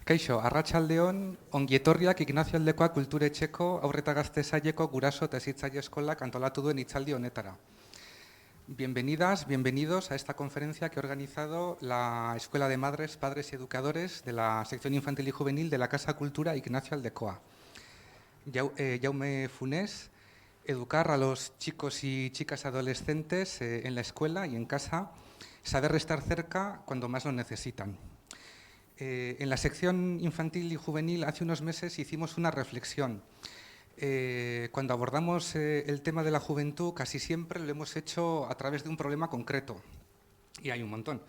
Kaixo, arratsaldeon, ongi etorriak Ignacio Aldekoa Kulturetxeko Haur eta Gazte Saileko guraso eta hezitzaile eskolak antolatu duen hitzaldi honetara. Bienvenidas, bienvenidos a esta conferencia que ha organizado la Escuela de Madres, Padres y Educadores de la Sección Infantil y Juvenil de la Casa Cultura Ignacio Aldekoa. Jaume Funés, educar a los chicos y chicas adolescentes en la escuela y en casa, saber estar cerca cuando más lo necesitan. En la sección infantil y juvenil hace unos meses hicimos una reflexión. Cuando abordamos el tema de la juventud, casi siempre lo hemos hecho a través de un problema concreto, y hay un montón.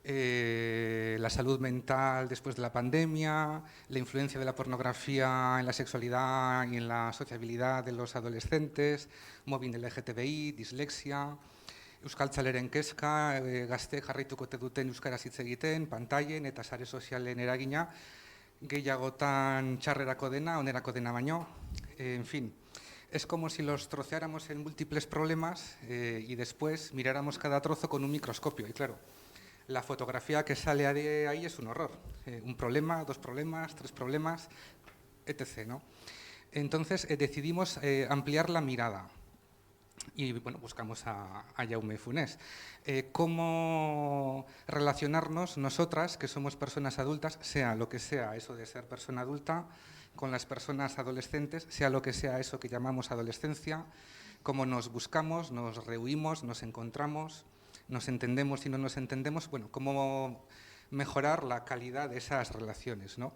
La salud mental después de la pandemia, la influencia de la pornografía en la sexualidad y en la sociabilidad de los adolescentes, mobbing LGTBI, dislexia, euskaltzaleren kezka, gazte jarraituko te duten euskaraz hitz egiten, pantailen eta sare sozialen eragina, gehiagotan txarrerako dena, onerako dena baino. En fin, es como si los troceáramos en múltiples problemas y después miráramos cada trozo con un microscopio. Y claro, la fotografía que sale de ahí es un horror. Un problema, dos problemas, tres problemas, etc., ¿no? Entonces decidimos ampliar la mirada. Y bueno, buscamos a Jaume Funés. ¿Cómo relacionarnos nosotras, que somos personas adultas, sea lo que sea eso de ser persona adulta, con las personas adolescentes, sea lo que sea eso que llamamos adolescencia, cómo nos buscamos, nos rehuimos, nos encontramos, nos entendemos y no nos entendemos, bueno, cómo mejorar la calidad de esas relaciones, ¿no?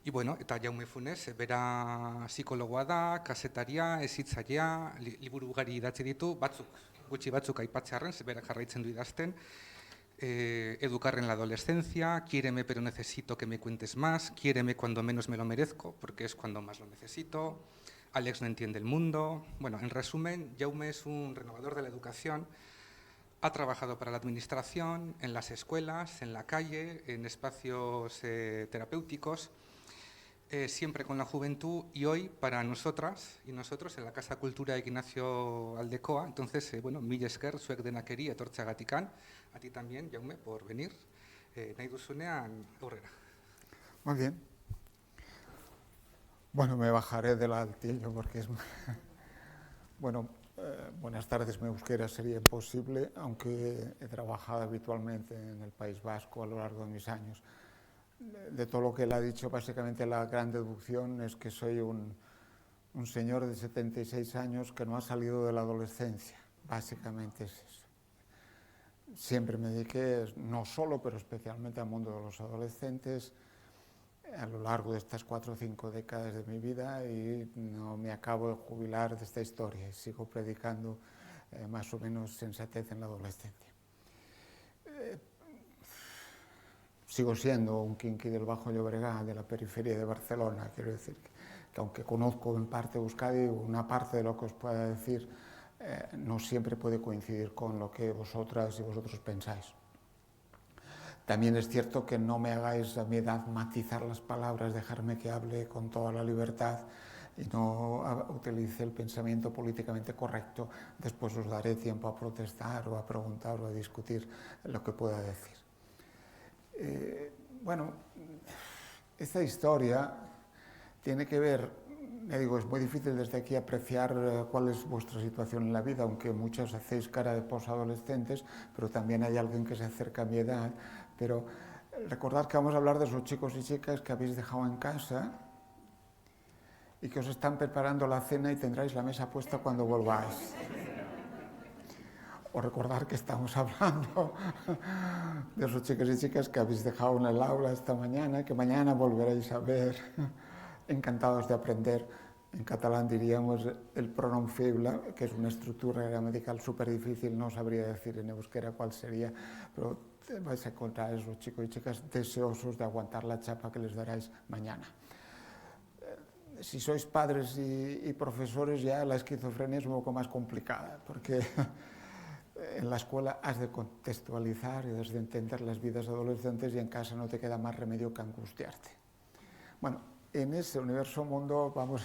Y bueno, eta Jaume Funés, bera psikologoa da, kasetaria, hezitzailea, liburu ugari idatzi ditu, gutxi batzuk aipatzearren, berak jarraitzen du idazten, educar en la adolescencia, quiéreme pero necesito que me cuentes más, quiéreme cuando menos me lo merezco, porque es cuando más lo necesito, Alex no entiende el mundo. Bueno, en resumen, Jaume es un renovador de la educación, ha trabajado para la administración, en las escuelas, en la calle, en espacios terapéuticos, siempre con la juventud, y hoy para nosotras y nosotros en la Casa Cultura Ignacio Aldekoa. Entonces, bueno, mila esker zuek denakeri etortzeagatikan, a ti también, Jaume, por venir. Nahi duzunean aurrera. Muy bien. Bueno, me bajaré del altillo porque es... Bueno, buenas tardes, mi euskera sería imposible, aunque he trabajado habitualmente en el País Vasco a lo largo de mis años. De todo lo que él ha dicho, básicamente la gran deducción es que soy un señor de 76 años que no ha salido de la adolescencia. Básicamente es eso. Siempre me dediqué, no solo, pero especialmente al mundo de los adolescentes a lo largo de estas 4 o 5 décadas de mi vida, y no me acabo de jubilar de esta historia y sigo predicando más o menos sensatez en la adolescencia. Sigo siendo un quinqui del Bajo Llobregat, de la periferia de Barcelona. Quiero decir que aunque conozco en parte Euskadi, una parte de lo que os pueda decir no siempre puede coincidir con lo que vosotras y vosotros pensáis. También es cierto que no me hagáis a mi edad matizar las palabras, dejarme que hable con toda la libertad y no utilice el pensamiento políticamente correcto. Después os daré tiempo a protestar o a preguntar o a discutir lo que pueda decir. Bueno, esta historia tiene que ver, ya digo, es muy difícil desde aquí apreciar cuál es vuestra situación en la vida, aunque muchos hacéis cara de posadolescentes, pero también hay alguien que se acerca a mi edad. Pero recordad que vamos a hablar de esos chicos y chicas que habéis dejado en casa y que os están preparando la cena y tendráis la mesa puesta cuando volváis. O recordar que estamos hablando de esos chicos y chicas que habéis dejado en el aula esta mañana, que mañana volveréis a ver, encantados de aprender. En catalán diríamos el pronom feble, que es una estructura gramatical súper difícil, no sabría decir en euskera cuál sería, pero vais a encontrar a esos chicos y chicas deseosos de aguantar la chapa que les daréis mañana. Si sois padres y profesores, ya la esquizofrenia es un poco más complicada, porque en la escuela has de contextualizar y has de entender las vidas adolescentes, y en casa no te queda más remedio que angustiarte. Bueno, en ese universo mundo vamos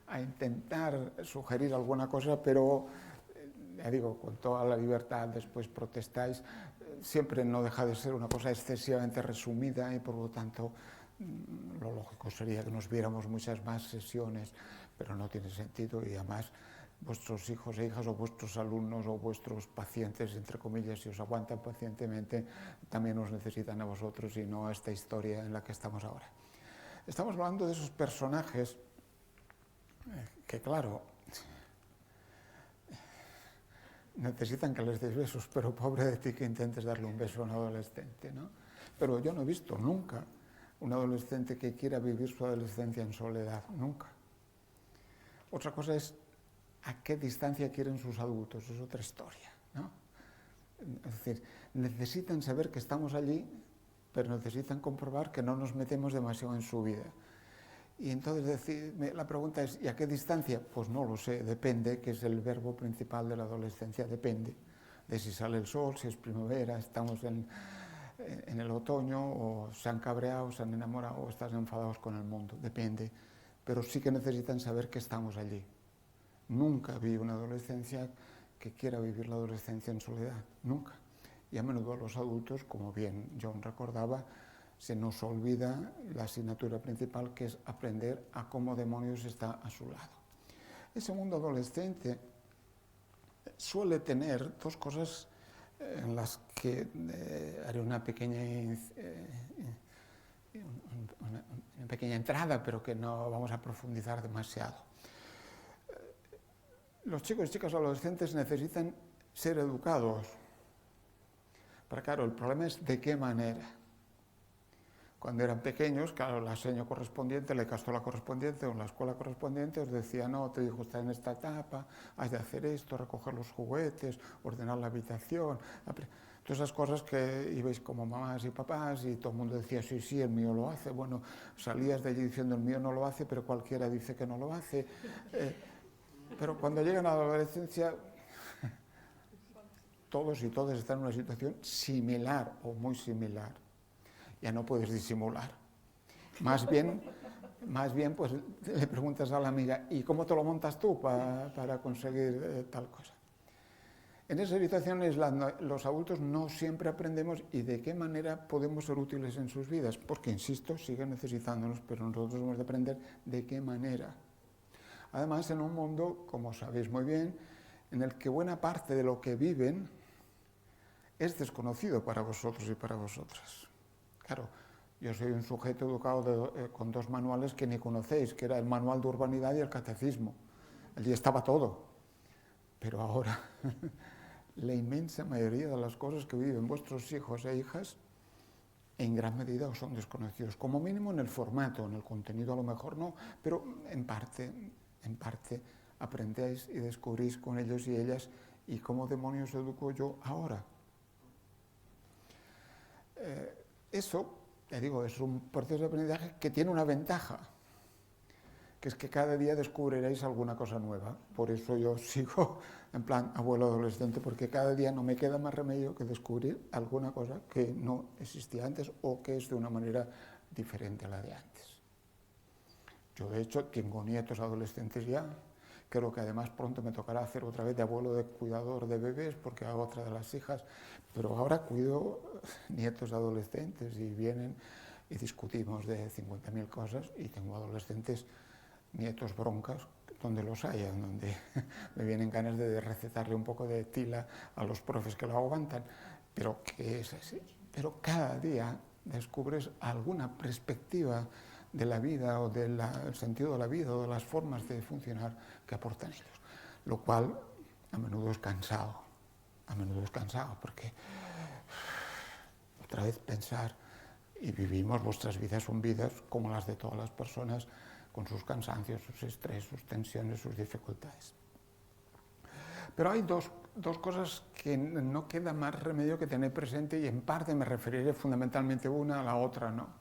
a intentar sugerir alguna cosa, pero ya digo, con toda la libertad, después protestáis. siempre no deja de ser una cosa excesivamente resumida y por lo tanto lo lógico sería que nos viéramos muchas más sesiones, pero no tiene sentido y además vuestros hijos e hijas o vuestros alumnos o vuestros pacientes, entre comillas, si os aguantan pacientemente, también os necesitan a vosotros y no a esta historia en la que estamos ahora. Estamos hablando de esos personajes que, claro, necesitan que les des besos, pero pobre de ti que intentes darle un beso a un adolescente, ¿no? Pero yo no he visto nunca un adolescente que quiera vivir su adolescencia en soledad, nunca. Otra cosa es a qué distancia quieren sus adultos, es otra historia, ¿no? Es decir, necesitan saber que estamos allí, pero necesitan comprobar que no nos metemos demasiado en su vida. Y entonces la pregunta es, ¿y a qué distancia? Pues no lo sé, depende, que es el verbo principal de la adolescencia, depende de si sale el sol, si es primavera, estamos en el otoño, o se han cabreado, se han enamorado, o están enfadados con el mundo, depende. Pero sí que necesitan saber que estamos allí. Nunca vi una adolescencia que quiera vivir la adolescencia en soledad, nunca. Y a menudo a los adultos, como bien John recordaba, se nos olvida la asignatura principal, que es aprender a cómo demonios está a su lado. Ese mundo adolescente suele tener dos cosas en las que haré una pequeña entrada, pero que no vamos a profundizar demasiado. Los chicos y chicas adolescentes necesitan ser educados. Pero claro, el problema es de qué manera. Cuando eran pequeños, claro, la seño correspondiente, la castola correspondiente o la escuela correspondiente os decía, no, tu hijo está en esta etapa, has de hacer esto, recoger los juguetes, ordenar la habitación, todas esas cosas que ibais como mamás y papás y todo el mundo decía, sí, sí, el mío lo hace. Bueno, salías de allí diciendo, el mío no lo hace, pero cualquiera dice que no lo hace. Pero cuando llegan a la adolescencia, todos y todas están en una situación similar o muy similar. Ya no puedes disimular. Más bien pues le preguntas a la amiga, ¿y cómo te lo montas tú para conseguir tal cosa? En esas situaciones los adultos no siempre aprendemos y de qué manera podemos ser útiles en sus vidas, porque, insisto, siguen necesitándonos, pero nosotros hemos de aprender de qué manera. Además, en un mundo, como sabéis muy bien, en el que buena parte de lo que viven es desconocido para vosotros y para vosotras. Claro, yo soy un sujeto educado con dos manuales que ni conocéis, que era el manual de urbanidad y el catecismo. Allí estaba todo. Pero ahora, la inmensa mayoría de las cosas que viven vuestros hijos e hijas, en gran medida os son desconocidos. Como mínimo en el formato, en el contenido a lo mejor no, pero en parte aprendéis y descubrís con ellos y ellas y cómo demonios educo yo ahora. Eso, ya digo, es un proceso de aprendizaje que tiene una ventaja, que es que cada día descubriréis alguna cosa nueva. Por eso yo sigo en plan abuelo adolescente, porque cada día no me queda más remedio que descubrir alguna cosa que no existía antes o que es de una manera diferente a la de antes. Yo, de hecho, tengo nietos adolescentes ya. Creo que además pronto me tocará hacer otra vez de abuelo de cuidador de bebés, porque hago otra de las hijas, pero ahora cuido nietos adolescentes y vienen y discutimos de 50.000 cosas y tengo adolescentes, nietos broncas, donde los haya, donde me vienen ganas de recetarle un poco de tila a los profes que lo aguantan, pero que es así. Pero cada día descubres alguna perspectiva de la vida o del sentido de la vida o de las formas de funcionar que aportan ellos, lo cual a menudo es cansado, porque otra vez pensar, y vivimos, vuestras vidas son vidas como las de todas las personas, con sus cansancios, sus estrés, sus tensiones, sus dificultades. Pero hay dos cosas que no queda más remedio que tener presente y en parte me referiré fundamentalmente una, a la otra no.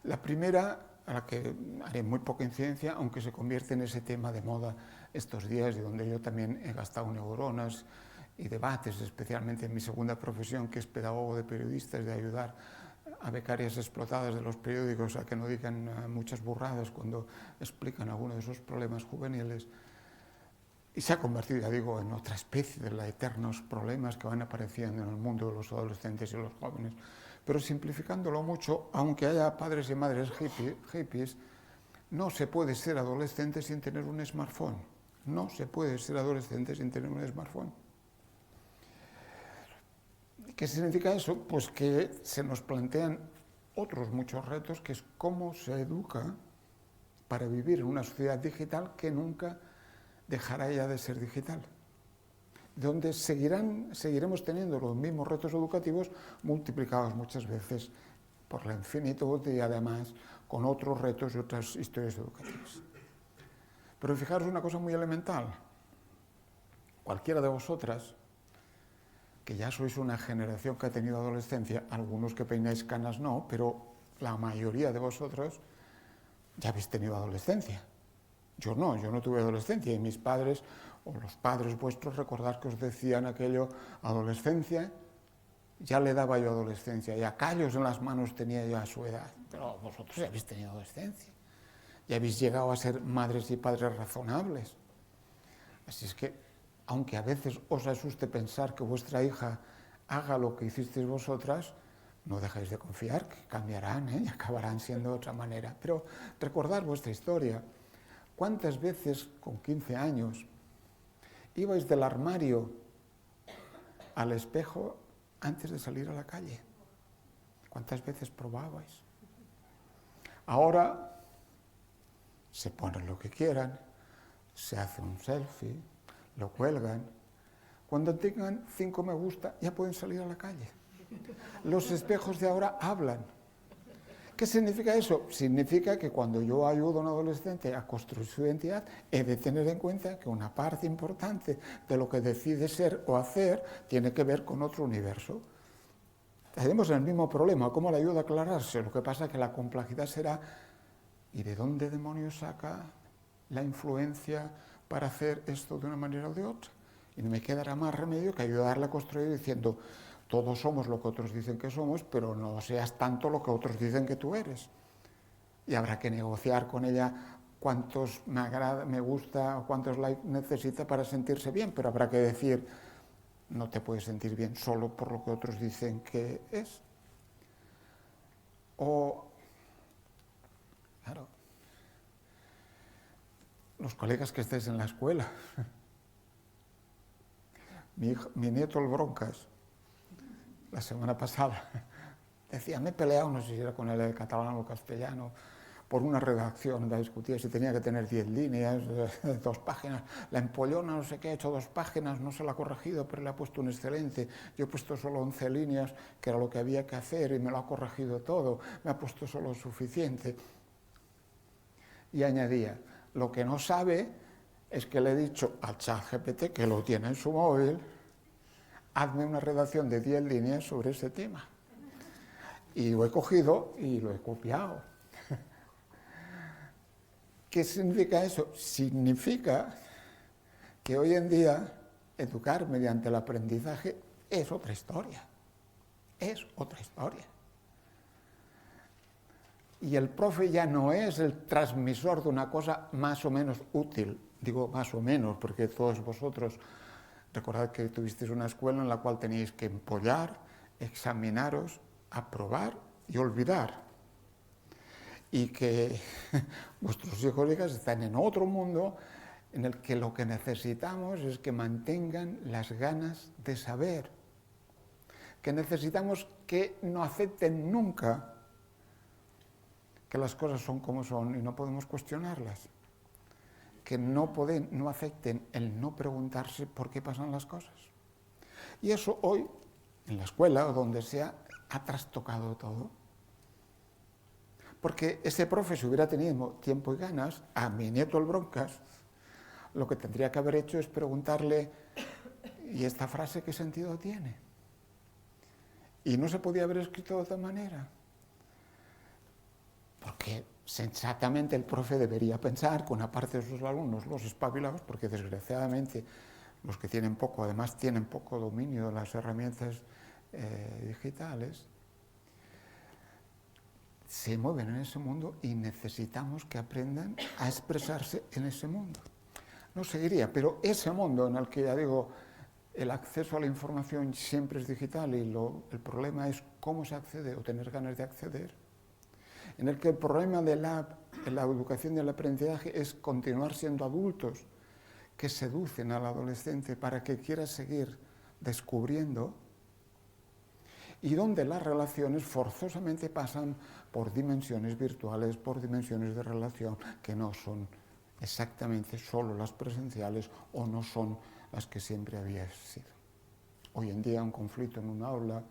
La primera, a la que haré muy poca incidencia, aunque se convierte en ese tema de moda estos días y donde yo también he gastado neuronas y debates, especialmente en mi segunda profesión, que es pedagogo de periodistas, de ayudar a becarias explotadas de los periódicos a que no digan muchas burradas cuando explican algunos de esos problemas juveniles. y se ha convertido, ya digo, en otra especie de los eternos problemas que van apareciendo en el mundo de los adolescentes y los jóvenes. Pero simplificándolo mucho, aunque haya padres y madres hippies, no se puede ser adolescente sin tener un smartphone. No se puede ser adolescente sin tener un smartphone. ¿Qué significa eso? Pues que se nos plantean otros muchos retos, que es cómo se educa para vivir en una sociedad digital que nunca dejará ya de ser digital, donde seguiremos teniendo los mismos retos educativos multiplicados muchas veces por la infinitud y además con otros retos y otras historias educativas. Pero fijaros una cosa muy elemental. Cualquiera de vosotras, que ya sois una generación que ha tenido adolescencia, algunos que peináis canas no, pero la mayoría de vosotros ya habéis tenido adolescencia. Yo no tuve adolescencia, y mis padres o los padres vuestros, recordad que os decían aquello, adolescencia, ya le daba yo adolescencia, ya callos en las manos tenía yo a su edad, pero vosotros ya habéis tenido adolescencia, ya habéis llegado a ser madres y padres razonables. Así es que, aunque a veces os asuste pensar que vuestra hija haga lo que hicisteis vosotras, no dejéis de confiar, que cambiarán y acabarán siendo de otra manera. Pero recordad vuestra historia. ¿Cuántas veces con 15 años ibais del armario al espejo antes de salir a la calle? ¿Cuántas veces probabais? Ahora se ponen lo que quieran, se hace un selfie, lo cuelgan. Cuando tengan 5 me gusta, ya pueden salir a la calle. Los espejos de ahora hablan. ¿Qué significa eso? Significa que cuando yo ayudo a un adolescente a construir su identidad, he de tener en cuenta que una parte importante de lo que decide ser o hacer tiene que ver con otro universo. Tenemos el mismo problema. ¿Cómo le ayuda a aclararse? Lo que pasa es que la complejidad será, ¿y de dónde demonios saca la influencia para hacer esto de una manera o de otra? Y no me quedará más remedio que ayudarle a construir diciendo, todos somos lo que otros dicen que somos, pero no seas tanto lo que otros dicen que tú eres. Y habrá que negociar con ella cuántos me gusta o cuántos likes necesita para sentirse bien, pero habrá que decir, no te puedes sentir bien solo por lo que otros dicen que es. O, claro, los colegas que estés en la escuela. Mi nieto el Broncas, la semana pasada, decía, me he peleado, no sé si era con el catalán o castellano, por una redacción, la discutía si tenía que tener 10 líneas, 2 páginas, la empollona, no sé qué, ha hecho 2 páginas, no se la ha corregido, pero le ha puesto un excelente, yo he puesto solo 11 líneas, que era lo que había que hacer, y me lo ha corregido todo, me ha puesto solo suficiente. Y añadía, lo que no sabe es que le he dicho al ChatGPT, que lo tiene en su móvil, hazme una redacción de 10 líneas sobre ese tema. Y lo he cogido y lo he copiado. ¿Qué significa eso? Significa que hoy en día educar mediante el aprendizaje es otra historia. Es otra historia. Y el profe ya no es el transmisor de una cosa más o menos útil. Digo más o menos porque todos vosotros recordad que tuvisteis una escuela en la cual teníais que empollar, examinaros, aprobar y olvidar. Y que vuestros hijos e hijas están en otro mundo en el que lo que necesitamos es que mantengan las ganas de saber. Que necesitamos que no acepten nunca que las cosas son como son y no podemos cuestionarlas. Que no acepten el no preguntarse por qué pasan las cosas. Y eso hoy, en la escuela o donde sea, ha trastocado todo. Porque ese profe, si hubiera tenido tiempo y ganas, a mi nieto el Broncas, lo que tendría que haber hecho es preguntarle, ¿y esta frase qué sentido tiene? Y no se podía haber escrito de otra manera. Porque sensatamente el profe debería pensar que una parte de sus alumnos, los espabilados, porque desgraciadamente los que tienen poco, además tienen poco dominio de las herramientas digitales, se mueven en ese mundo y necesitamos que aprendan a expresarse en ese mundo. no seguiría, pero ese mundo en el que, ya digo, el acceso a la información siempre es digital y el problema es cómo se accede o tener ganas de acceder, en el que el problema de la educación y el aprendizaje es continuar siendo adultos que seducen al adolescente para que quiera seguir descubriendo, y donde las relaciones forzosamente pasan por dimensiones virtuales, por dimensiones de relación que no son exactamente solo las presenciales o no son las que siempre había sido. Hoy en día un conflicto en un aula,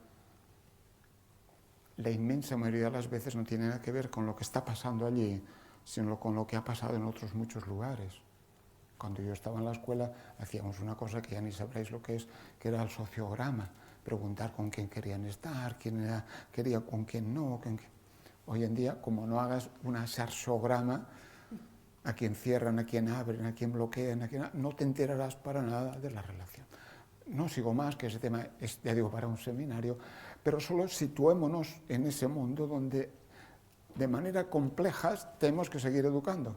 la inmensa mayoría de las veces no tiene nada que ver con lo que está pasando allí, sino con lo que ha pasado en otros muchos lugares. Cuando yo estaba en la escuela hacíamos una cosa que ya ni sabréis lo que es, que era el sociograma, preguntar con quién querían estar, quería con quién no. Hoy en día, como no hagas un sarsograma, a quién cierran, a quién abren, a quién bloquean, no te enterarás para nada de la relación. No sigo más, que ese tema es, ya digo, para un seminario, pero solo situémonos en ese mundo donde de manera compleja tenemos que seguir educando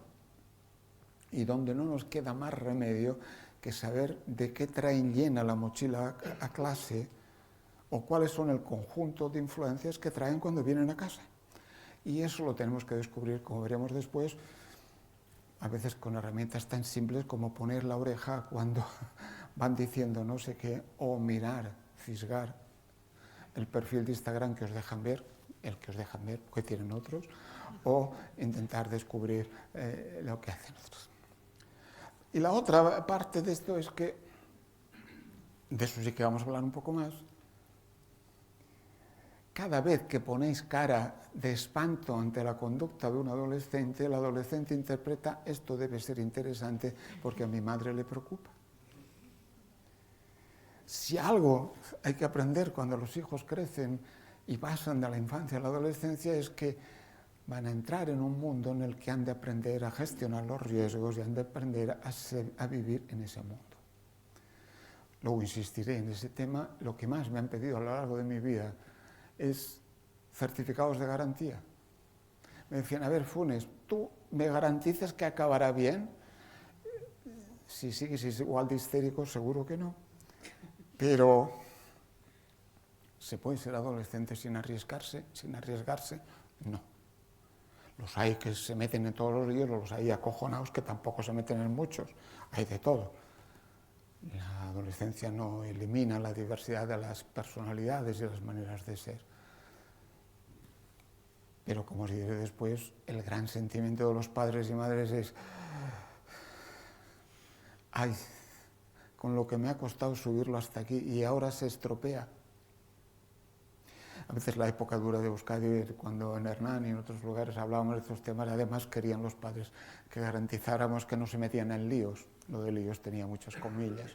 y donde no nos queda más remedio que saber de qué traen llena la mochila a clase o cuáles son el conjunto de influencias que traen cuando vienen a casa. Y eso lo tenemos que descubrir, como veremos después, a veces con herramientas tan simples como poner la oreja cuando van diciendo no sé qué, o mirar, fisgar el perfil de Instagram que os dejan ver, el que os dejan ver, que tienen otros, o intentar descubrir lo que hacen otros. Y la otra parte de esto es que, de eso sí que vamos a hablar un poco más, cada vez que ponéis cara de espanto ante la conducta de un adolescente, el adolescente interpreta esto debe ser interesante porque a mi madre le preocupa. Si algo hay que aprender cuando los hijos crecen y pasan de la infancia a la adolescencia es que van a entrar en un mundo en el que han de aprender a gestionar los riesgos y han de aprender a vivir en ese mundo. Luego insistiré en ese tema. Lo que más me han pedido a lo largo de mi vida es certificados de garantía. Me decían, a ver, Funes, ¿tú me garantizas que acabará bien? Si sigues igual de histérico, seguro que no. Pero ¿se puede ser adolescente sin arriesgarse? No. Los hay que se meten en todos los líos, los hay acojonados que tampoco se meten en muchos. Hay de todo. La adolescencia no elimina la diversidad de las personalidades y las maneras de ser. Pero como os diré después, el gran sentimiento de los padres y madres es ay, con lo que me ha costado subirlo hasta aquí y ahora se estropea. A veces la época dura de Euskadi, cuando en Hernán y en otros lugares hablábamos de estos temas, además querían los padres que garantizáramos que no se metían en líos. Lo de líos tenía muchas comillas.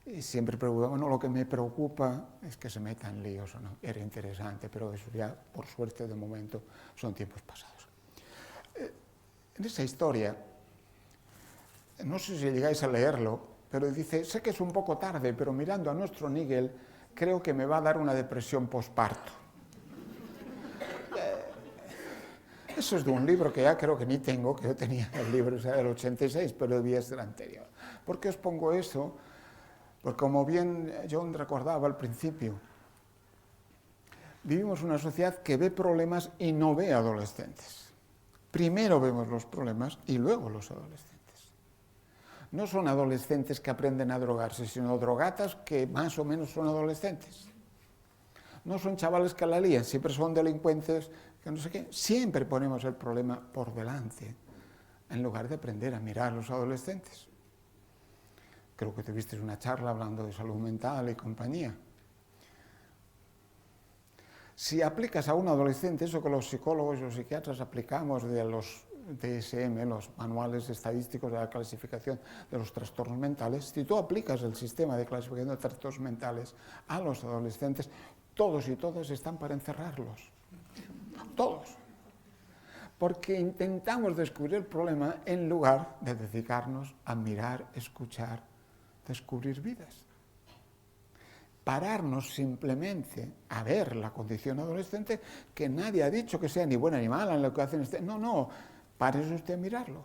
Y siempre preguntaban, bueno, lo que me preocupa es que se metan en líos o no. Era interesante, pero eso ya, por suerte, de momento, son tiempos pasados. En esa historia, no sé si llegáis a leerlo, pero dice, sé que es un poco tarde, pero mirando a nuestro Nigel, creo que me va a dar una depresión posparto. Eso es de un libro que ya creo que ni tengo, que yo tenía el libro, o sea, del 86, pero debía ser anterior. ¿Por qué os pongo eso? Porque como bien John recordaba al principio, vivimos una sociedad que ve problemas y no ve adolescentes. Primero vemos los problemas y luego los adolescentes. No son adolescentes que aprenden a drogarse, sino drogatas que más o menos son adolescentes. No son chavales que la lían, siempre son delincuentes, que no sé qué. Siempre ponemos el problema por delante, en lugar de aprender a mirar a los adolescentes. Creo que tuviste una charla hablando de salud mental y compañía. Si aplicas a un adolescente eso que los psicólogos y los psiquiatras aplicamos de los DSM, los manuales estadísticos de la clasificación de los trastornos mentales, si tú aplicas el sistema de clasificación de trastornos mentales a los adolescentes, todos y todas están para encerrarlos. Todos. Porque intentamos descubrir el problema en lugar de dedicarnos a mirar, escuchar, descubrir vidas. Pararnos simplemente a ver la condición adolescente, que nadie ha dicho que sea ni buena ni mala en lo que hacen. No, párese usted a mirarlo.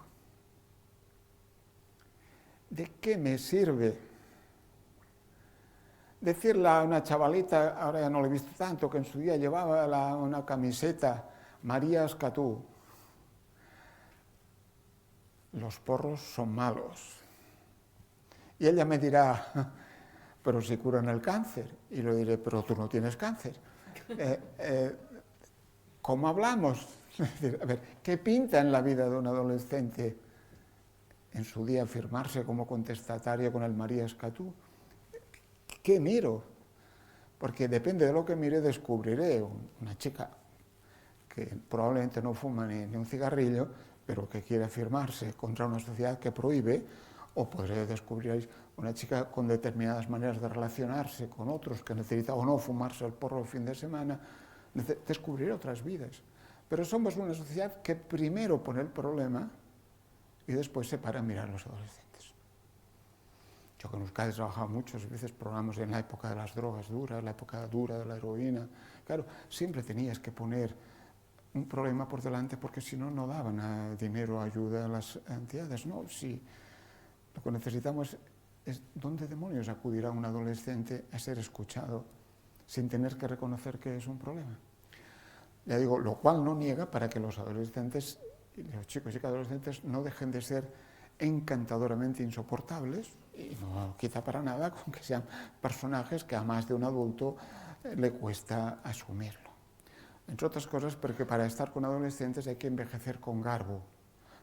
¿De qué me sirve decirle a una chavalita, ahora ya no lo he visto tanto, que en su día llevaba una camiseta María Escatú? Los porros son malos. Y ella me dirá, pero si curan el cáncer. Y le diré, pero tú no tienes cáncer. ¿Cómo hablamos? A ver, ¿qué pinta en la vida de un adolescente en su día afirmarse como contestataria con el María Escatú? ¿Qué miro? Porque depende de lo que mire descubriré una chica que probablemente no fuma ni un cigarrillo, pero que quiere afirmarse contra una sociedad que prohíbe, o podré descubrir una chica con determinadas maneras de relacionarse con otros que necesita o no fumarse el porro el fin de semana, descubriré otras vidas. Pero somos una sociedad que primero pone el problema y después se para a mirar a los adolescentes. Yo que en Euskadi he trabajado muchas veces programas en la época de las drogas duras, la época dura de la heroína. Claro, siempre tenías que poner un problema por delante porque si no, no daban dinero, ayuda a las entidades. No, si lo que necesitamos es dónde demonios acudirá un adolescente a ser escuchado sin tener que reconocer que es un problema. Ya digo, lo cual no niega para que los adolescentes, los chicos y adolescentes no dejen de ser encantadoramente insoportables, y no quita para nada con que sean personajes que a más de un adulto le cuesta asumirlo. Entre otras cosas porque para estar con adolescentes hay que envejecer con garbo,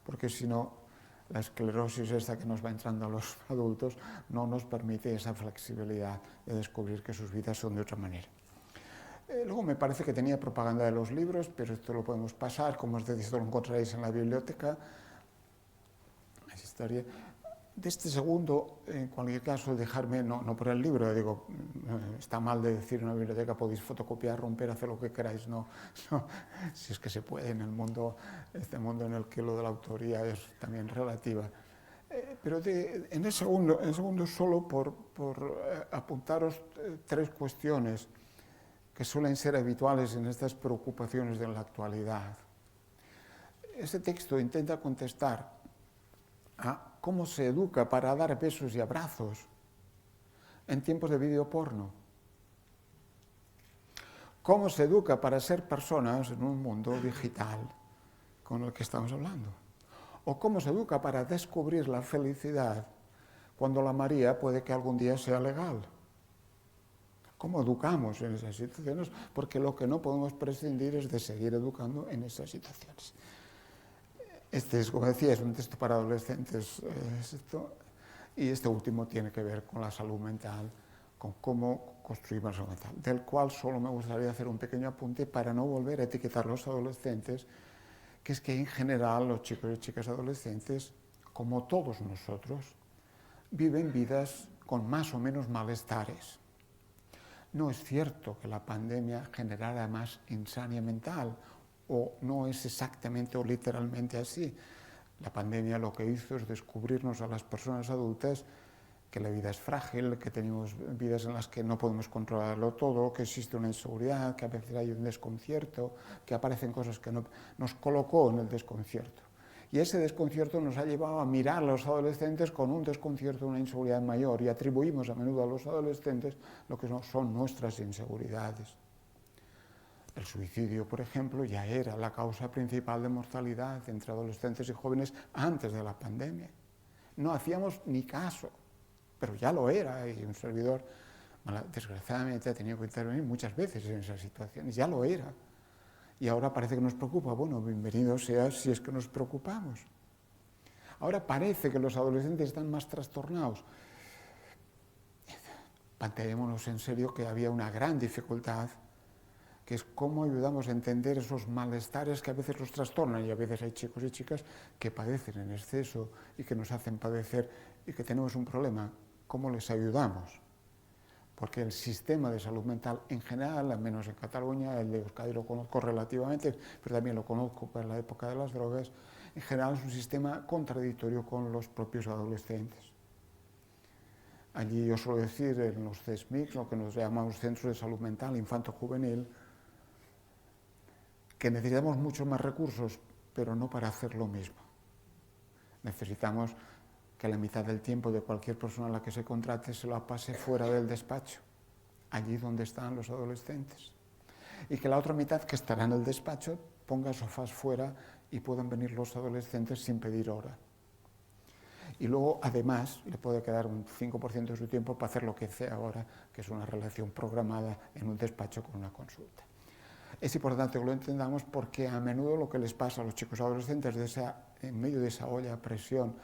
porque si no, la esclerosis esta que nos va entrando a los adultos no nos permite esa flexibilidad de descubrir que sus vidas son de otra manera. Luego me parece que tenía propaganda de los libros, pero esto lo podemos pasar, como os decía, esto lo encontraréis en la biblioteca. Esa historia. De este segundo, en cualquier caso, dejarme, no por el libro, digo, está mal de decir en una biblioteca, podéis fotocopiar, romper, hacer lo que queráis, no, si es que se puede en el mundo, este mundo en el que lo de la autoría es también relativa. Pero en el segundo solo por apuntaros tres cuestiones que suelen ser habituales en estas preocupaciones de la actualidad. Este texto intenta contestar a cómo se educa para dar besos y abrazos en tiempos de videoporno. Cómo se educa para ser personas en un mundo digital con el que estamos hablando. O cómo se educa para descubrir la felicidad cuando la María puede que algún día sea legal. ¿Cómo educamos en esas situaciones? Porque lo que no podemos prescindir es de seguir educando en esas situaciones. Este es, como decía, es un texto para adolescentes, y este último tiene que ver con la salud mental, con cómo construir la salud mental, del cual solo me gustaría hacer un pequeño apunte para no volver a etiquetar a los adolescentes, que es que en general los chicos y chicas adolescentes, como todos nosotros, viven vidas con más o menos malestares. No es cierto que la pandemia generara más insania mental, o no es exactamente o literalmente así. La pandemia lo que hizo es descubrirnos a las personas adultas que la vida es frágil, que tenemos vidas en las que no podemos controlarlo todo, que existe una inseguridad, que a veces hay un desconcierto, que aparecen cosas que nos colocó en el desconcierto. Y ese desconcierto nos ha llevado a mirar a los adolescentes con un desconcierto, una inseguridad mayor, y atribuimos a menudo a los adolescentes lo que son nuestras inseguridades. El suicidio, por ejemplo, ya era la causa principal de mortalidad entre adolescentes y jóvenes antes de la pandemia. No hacíamos ni caso, pero ya lo era, y un servidor, desgraciadamente, ha tenido que intervenir muchas veces en esas situaciones, ya lo era. Y ahora parece que nos preocupa. Bueno, bienvenido sea si es que nos preocupamos. Ahora parece que los adolescentes están más trastornados. Planteémonos en serio que había una gran dificultad, que es cómo ayudamos a entender esos malestares que a veces los trastornan, y a veces hay chicos y chicas que padecen en exceso y que nos hacen padecer y que tenemos un problema. ¿Cómo les ayudamos? Porque el sistema de salud mental en general, al menos en Cataluña, el de Euskadi lo conozco relativamente, pero también lo conozco para la época de las drogas, en general es un sistema contradictorio con los propios adolescentes. Allí yo suelo decir, en los CESMIC, lo que nos llamamos Centros de Salud Mental Infanto-Juvenil, que necesitamos muchos más recursos, pero no para hacer lo mismo. Necesitamos que la mitad del tiempo de cualquier persona a la que se contrate se la pase fuera del despacho, allí donde están los adolescentes. Y que la otra mitad, que estará en el despacho, ponga sofás fuera y puedan venir los adolescentes sin pedir hora. Y luego, además, le puede quedar un 5% de su tiempo para hacer lo que hace ahora, que es una relación programada en un despacho con una consulta. Es importante que lo entendamos porque a menudo lo que les pasa a los chicos adolescentes en medio de esa olla a presión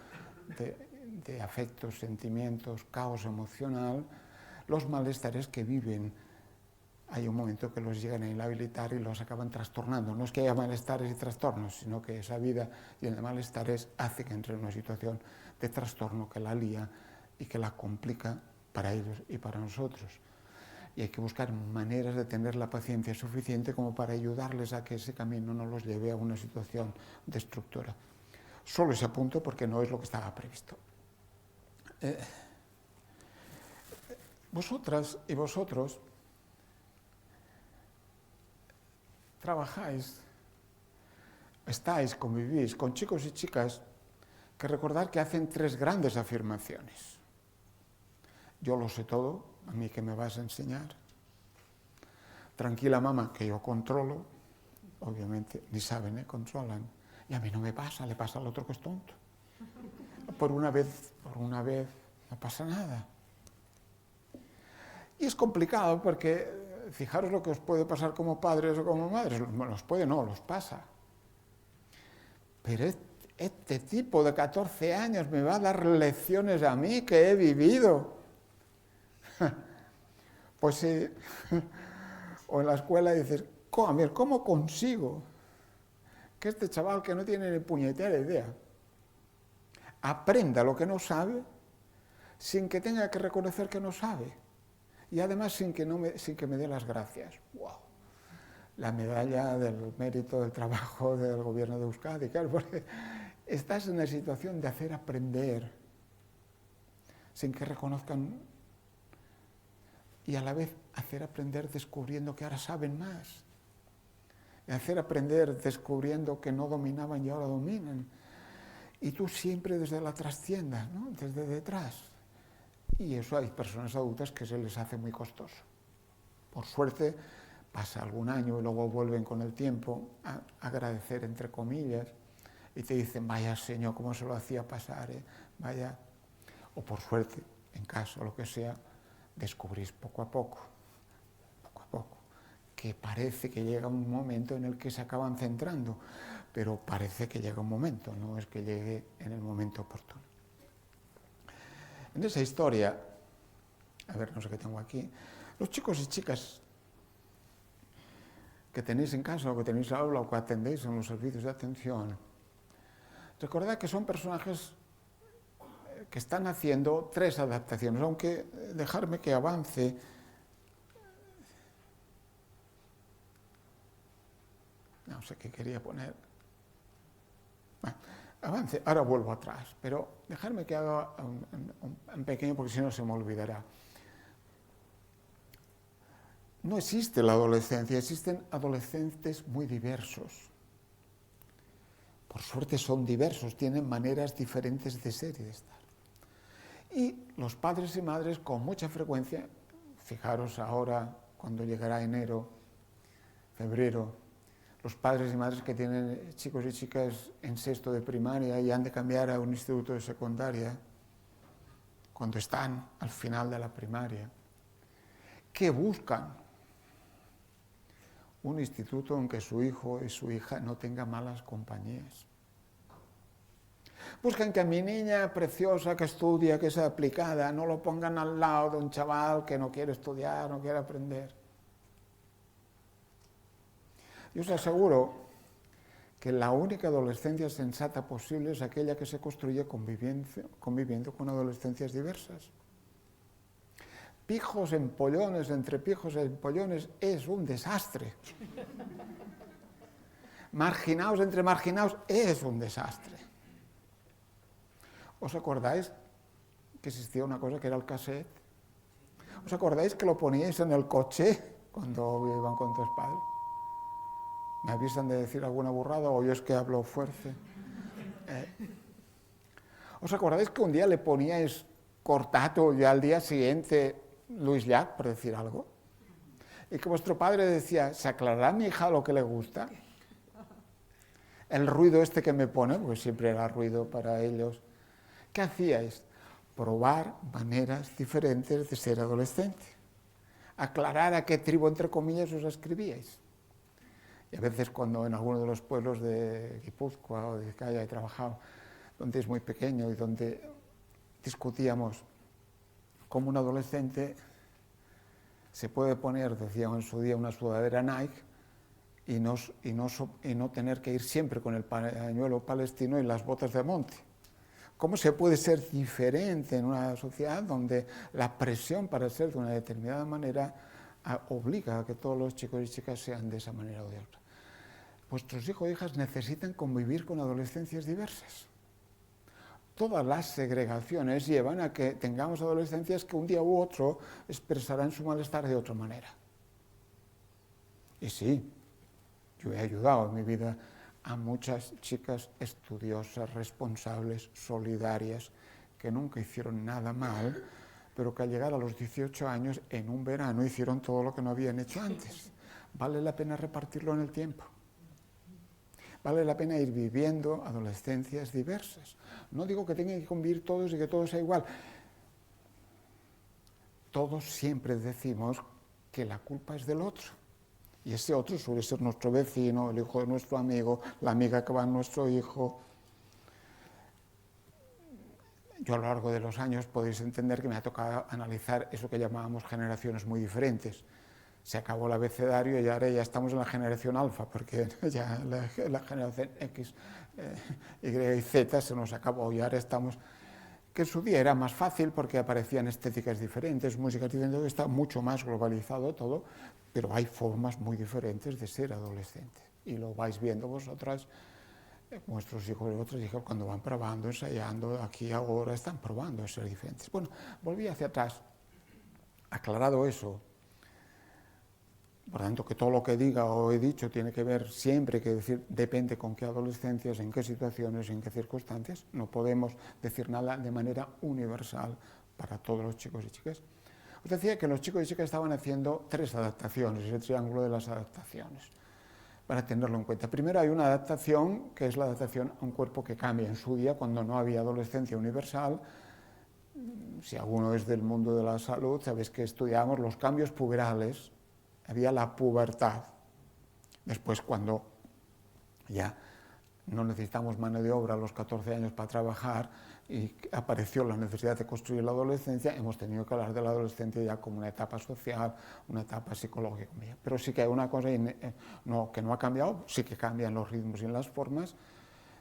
de afectos, sentimientos, caos emocional, los malestares que viven, hay un momento que los llegan a inhabilitar y los acaban trastornando. No es que haya malestares y trastornos, sino que esa vida llena de malestares hace que entre en una situación de trastorno que la lía y que la complica para ellos y para nosotros. Y hay que buscar maneras de tener la paciencia suficiente como para ayudarles a que ese camino no los lleve a una situación destructora. Solo ese punto porque no es lo que estaba previsto. Vosotras y vosotros trabajáis, convivís con chicos y chicas que recordar que hacen 3 grandes afirmaciones. Yo lo sé todo, ¿a mí qué me vas a enseñar? Tranquila mamá, que yo controlo, obviamente, ni saben, controlan. Y a mí no me pasa, le pasa al otro que es tonto. Por una vez, no pasa nada. Y es complicado porque, fijaros lo que os puede pasar como padres o como madres, los pasa. Pero este tipo de 14 años me va a dar lecciones a mí que he vivido. Pues sí. O en la escuela dices, ¿cómo consigo que este chaval que no tiene ni puñetera idea aprenda lo que no sabe sin que tenga que reconocer que no sabe? Y además sin que me dé las gracias. ¡Wow! La medalla del mérito del trabajo del gobierno de Euskadi, claro, porque estás en la situación de hacer aprender sin que reconozcan y a la vez hacer aprender descubriendo que ahora saben más. Y hacer aprender descubriendo que no dominaban y ahora dominan. Y tú siempre desde la trastienda, ¿no? Desde detrás. Y eso hay personas adultas que se les hace muy costoso. Por suerte pasa algún año y luego vuelven con el tiempo a agradecer, entre comillas, y te dicen, vaya señor, cómo se lo hacía pasar, vaya. O por suerte, en caso, lo que sea, descubrís poco a poco, que parece que llega un momento en el que se acaban centrando, pero parece que llega un momento, no es que llegue en el momento oportuno. En esa historia, a ver, no sé qué tengo aquí, los chicos y chicas que tenéis en casa o que tenéis aula o que atendéis en los servicios de atención, recordad que son personajes que están haciendo 3 adaptaciones, aunque dejarme que avance. No sé qué quería poner. Bueno, avance, ahora vuelvo atrás, pero dejarme que haga un pequeño porque si no se me olvidará. No existe la adolescencia, existen adolescentes muy diversos. Por suerte son diversos, tienen maneras diferentes de ser y de estar. Y los padres y madres con mucha frecuencia, fijaros ahora cuando llegará enero, febrero, los padres y madres que tienen chicos y chicas en 6º de primaria y han de cambiar a un instituto de secundaria, cuando están al final de la primaria, ¿qué buscan? Un instituto en que su hijo y su hija no tengan malas compañías. Buscan que a mi niña preciosa que estudia, que es aplicada, no lo pongan al lado de un chaval que no quiere estudiar, no quiere aprender. Yo os aseguro que la única adolescencia sensata posible es aquella que se construye conviviendo con adolescencias diversas. Pijos empollones, entre pijos empollones, es un desastre. Marginaos entre marginaos, es un desastre. ¿Os acordáis que existía una cosa que era el cassette? ¿Os acordáis que lo poníais en el coche cuando iban con tus padres? ¿Me avisan de decir alguna burrada o yo es que hablo fuerte? ¿Os acordáis que un día le poníais Cortato y al día siguiente Luis Llach, por decir algo? Y que vuestro padre decía, ¿se aclarará a mi hija lo que le gusta? El ruido este que me pone, pues siempre era ruido para ellos. ¿Qué hacíais? Probar maneras diferentes de ser adolescente. Aclarar a qué tribu, entre comillas, os escribíais. Y a veces cuando en alguno de los pueblos de Guipúzcoa o de Vizcaya he trabajado, donde es muy pequeño y donde discutíamos cómo un adolescente se puede poner, decíamos en su día, una sudadera Nike y no tener que ir siempre con el pañuelo palestino y las botas de monte. ¿Cómo se puede ser diferente en una sociedad donde la presión para ser de una determinada manera obliga a que todos los chicos y chicas sean de esa manera o de otra? Vuestros hijos e hijas necesitan convivir con adolescencias diversas. Todas las segregaciones llevan a que tengamos adolescencias que un día u otro expresarán su malestar de otra manera. Y sí, yo he ayudado en mi vida a muchas chicas estudiosas, responsables, solidarias, que nunca hicieron nada mal, pero que al llegar a los 18 años, en un verano, hicieron todo lo que no habían hecho antes. Vale la pena repartirlo en el tiempo. Vale la pena ir viviendo adolescencias diversas. No digo que tengan que convivir todos y que todo sea igual. Todos siempre decimos que la culpa es del otro. Y ese otro suele ser nuestro vecino, el hijo de nuestro amigo, la amiga que va a nuestro hijo. Yo a lo largo de los años podéis entender que me ha tocado analizar eso que llamábamos generaciones muy diferentes. Se acabó el abecedario y ahora ya estamos en la generación alfa, porque ya la generación X, Y y Z se nos acabó y ahora estamos... Que en su día era más fácil porque aparecían estéticas diferentes, músicas diferentes, está mucho más globalizado todo, pero hay formas muy diferentes de ser adolescente. Y lo vais viendo vosotras, vuestros hijos y otros hijos cuando van probando, ensayando, aquí ahora están probando a ser diferentes. Bueno, volví hacia atrás, aclarado eso. Por tanto, que todo lo que diga o he dicho tiene que ver siempre, que decir, depende con qué adolescencias, en qué situaciones, en qué circunstancias. No podemos decir nada de manera universal para todos los chicos y chicas. Os decía que los chicos y chicas estaban haciendo 3 adaptaciones, el triángulo de las adaptaciones, para tenerlo en cuenta. Primero hay una adaptación, que es la adaptación a un cuerpo que cambia. En su día, cuando no había adolescencia universal, si alguno es del mundo de la salud, sabéis que estudiamos los cambios puberales. Había la pubertad. Después, cuando ya no necesitamos mano de obra a los 14 años para trabajar y apareció la necesidad de construir la adolescencia, hemos tenido que hablar de la adolescencia ya como una etapa social, una etapa psicológica. Pero sí que hay una cosa que no ha cambiado, sí que cambian los ritmos y las formas,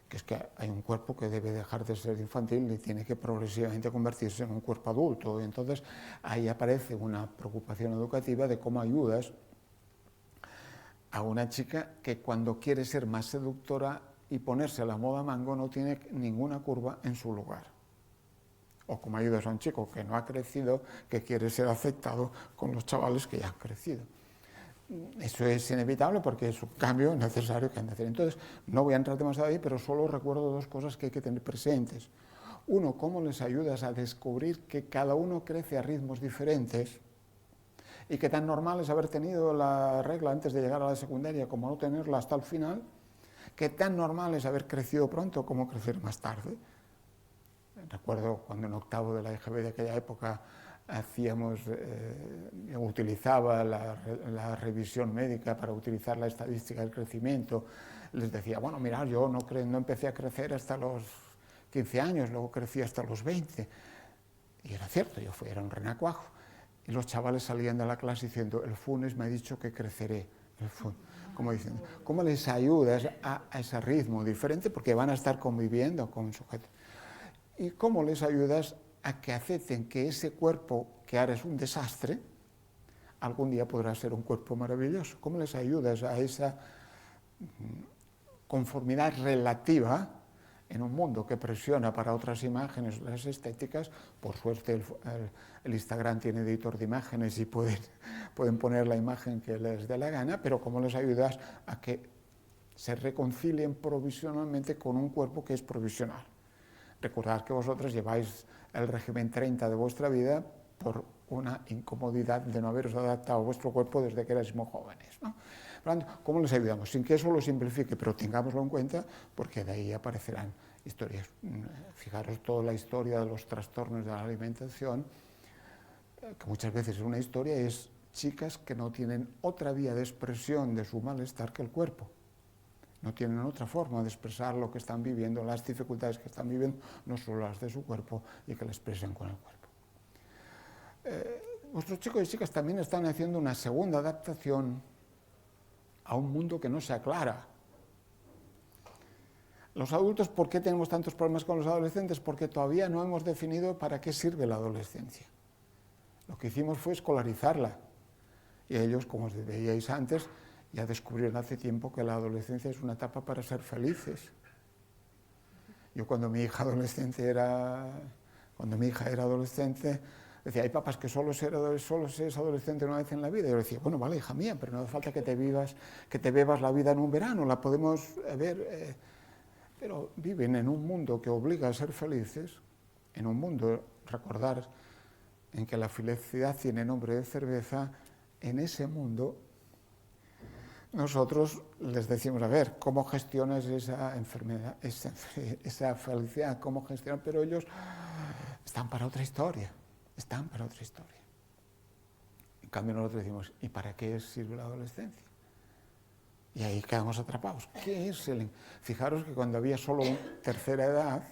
que es que hay un cuerpo que debe dejar de ser infantil y tiene que progresivamente convertirse en un cuerpo adulto. Y entonces ahí aparece una preocupación educativa de cómo ayudas a una chica que cuando quiere ser más seductora y ponerse a la moda mango no tiene ninguna curva en su lugar. O como ayudas a un chico que no ha crecido, que quiere ser aceptado con los chavales que ya han crecido. Eso es inevitable porque es un cambio necesario que han de hacer. Entonces, no voy a entrar demasiado ahí, pero solo recuerdo 2 cosas que hay que tener presentes. Uno, cómo les ayudas a descubrir que cada uno crece a ritmos diferentes y que tan normal es haber tenido la regla antes de llegar a la secundaria como no tenerla hasta el final, que tan normal es haber crecido pronto como crecer más tarde. Recuerdo cuando en octavo de la EGB de aquella época utilizaba la revisión médica para utilizar la estadística del crecimiento, les decía, bueno, mirad, yo no empecé a crecer hasta los 15 años, luego crecí hasta los 20. Y era cierto, era un renacuajo. Y los chavales salían de la clase diciendo, el Funes me ha dicho que creceré. Como diciendo, ¿cómo les ayudas a ese ritmo diferente? Porque van a estar conviviendo con un sujeto. ¿Y cómo les ayudas a que acepten que ese cuerpo que ahora es un desastre, algún día podrá ser un cuerpo maravilloso? ¿Cómo les ayudas a esa conformidad relativa en un mundo que presiona para otras imágenes, las estéticas? Por suerte el Instagram tiene editor de imágenes y pueden poner la imagen que les dé la gana, pero ¿cómo les ayudas a que se reconcilien provisionalmente con un cuerpo que es provisional? Recordad que vosotros lleváis el régimen 30 de vuestra vida por una incomodidad de no haberos adaptado a vuestro cuerpo desde que erais muy jóvenes, ¿no? Por lo tanto, ¿cómo les ayudamos? Sin que eso lo simplifique, pero tengámoslo en cuenta, porque de ahí aparecerán historias. Fijaros toda la historia de los trastornos de la alimentación, que muchas veces una historia es chicas que no tienen otra vía de expresión de su malestar que el cuerpo. No tienen otra forma de expresar lo que están viviendo, las dificultades que están viviendo, no solo las de su cuerpo, y que la expresen con el cuerpo. Vuestros chicos y chicas también están haciendo una segunda adaptación a un mundo que no se aclara. Los adultos, ¿por qué tenemos tantos problemas con los adolescentes? Porque todavía no hemos definido para qué sirve la adolescencia. Lo que hicimos fue escolarizarla. Y ellos, como os veíais antes, ya descubrieron hace tiempo que la adolescencia es una etapa para ser felices. Yo cuando mi hija era adolescente, decía, hay papás que solo se es adolescente una vez en la vida. Y yo decía, bueno, vale, hija mía, pero no hace falta que te bebas la vida en un verano, la podemos ver. Pero viven en un mundo que obliga a ser felices, en un mundo, recordar, en que la felicidad tiene nombre de cerveza. En ese mundo nosotros les decimos, a ver, ¿cómo gestionas esa enfermedad, esa felicidad? ¿Cómo gestionan? Pero ellos están para otra historia, En cambio nosotros decimos, ¿y para qué sirve la adolescencia? Y ahí quedamos atrapados. ¿Qué es el...? Fijaros que cuando había solo tercera edad,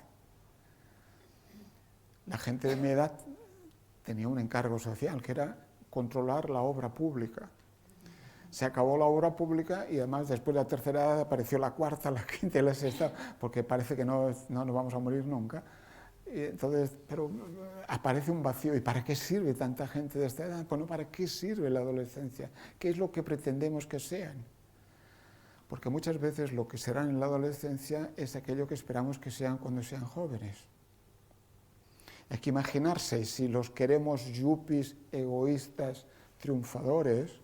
la gente de mi edad tenía un encargo social, que era controlar la obra pública. Se acabó la obra pública y además después de la tercera edad apareció la cuarta, la quinta y la sexta, porque parece que no nos vamos a morir nunca. Y entonces, pero aparece un vacío. ¿Y para qué sirve tanta gente de esta edad? Bueno, ¿para qué sirve la adolescencia? ¿Qué es lo que pretendemos que sean? Porque muchas veces lo que serán en la adolescencia es aquello que esperamos que sean cuando sean jóvenes. Hay que imaginarse, si los queremos yuppies, egoístas, triunfadores,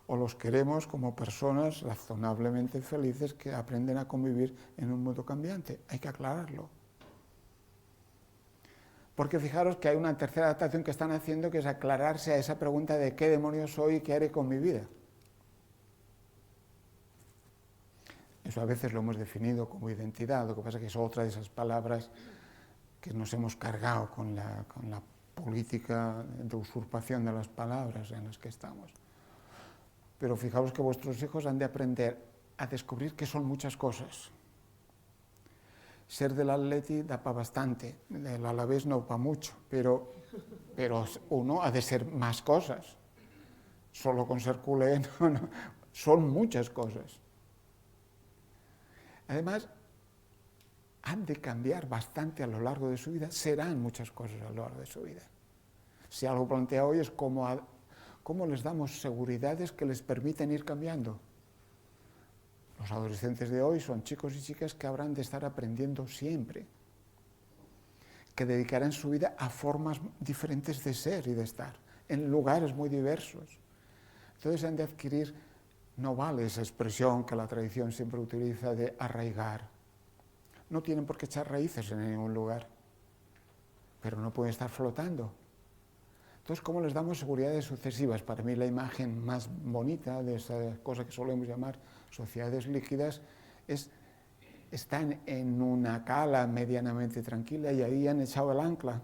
o los queremos como personas razonablemente felices que aprenden a convivir en un mundo cambiante. Hay que aclararlo. Porque fijaros que hay una tercera adaptación que están haciendo, que es aclararse a esa pregunta de qué demonios soy y qué haré con mi vida. Eso a veces lo hemos definido como identidad, lo que pasa es que es otra de esas palabras que nos hemos cargado con la política de usurpación de las palabras en las que estamos. Pero fijaos que vuestros hijos han de aprender a descubrir que son muchas cosas. Ser del Atleti da para bastante, del Alavés no para mucho, pero uno ha de ser más cosas. Solo con ser culé, no, son muchas cosas. Además, han de cambiar bastante a lo largo de su vida, serán muchas cosas a lo largo de su vida. Si algo plantea hoy es cómo les damos seguridades que les permiten ir cambiando. Los adolescentes de hoy son chicos y chicas que habrán de estar aprendiendo siempre, que dedicarán su vida a formas diferentes de ser y de estar, en lugares muy diversos. Entonces han de adquirir, no vale esa expresión que la tradición siempre utiliza de arraigar. No tienen por qué echar raíces en ningún lugar, pero no pueden estar flotando. Entonces, ¿cómo les damos seguridades sucesivas? Para mí la imagen más bonita de esa cosa que solemos llamar sociedades líquidas es están en una cala medianamente tranquila y ahí han echado el ancla.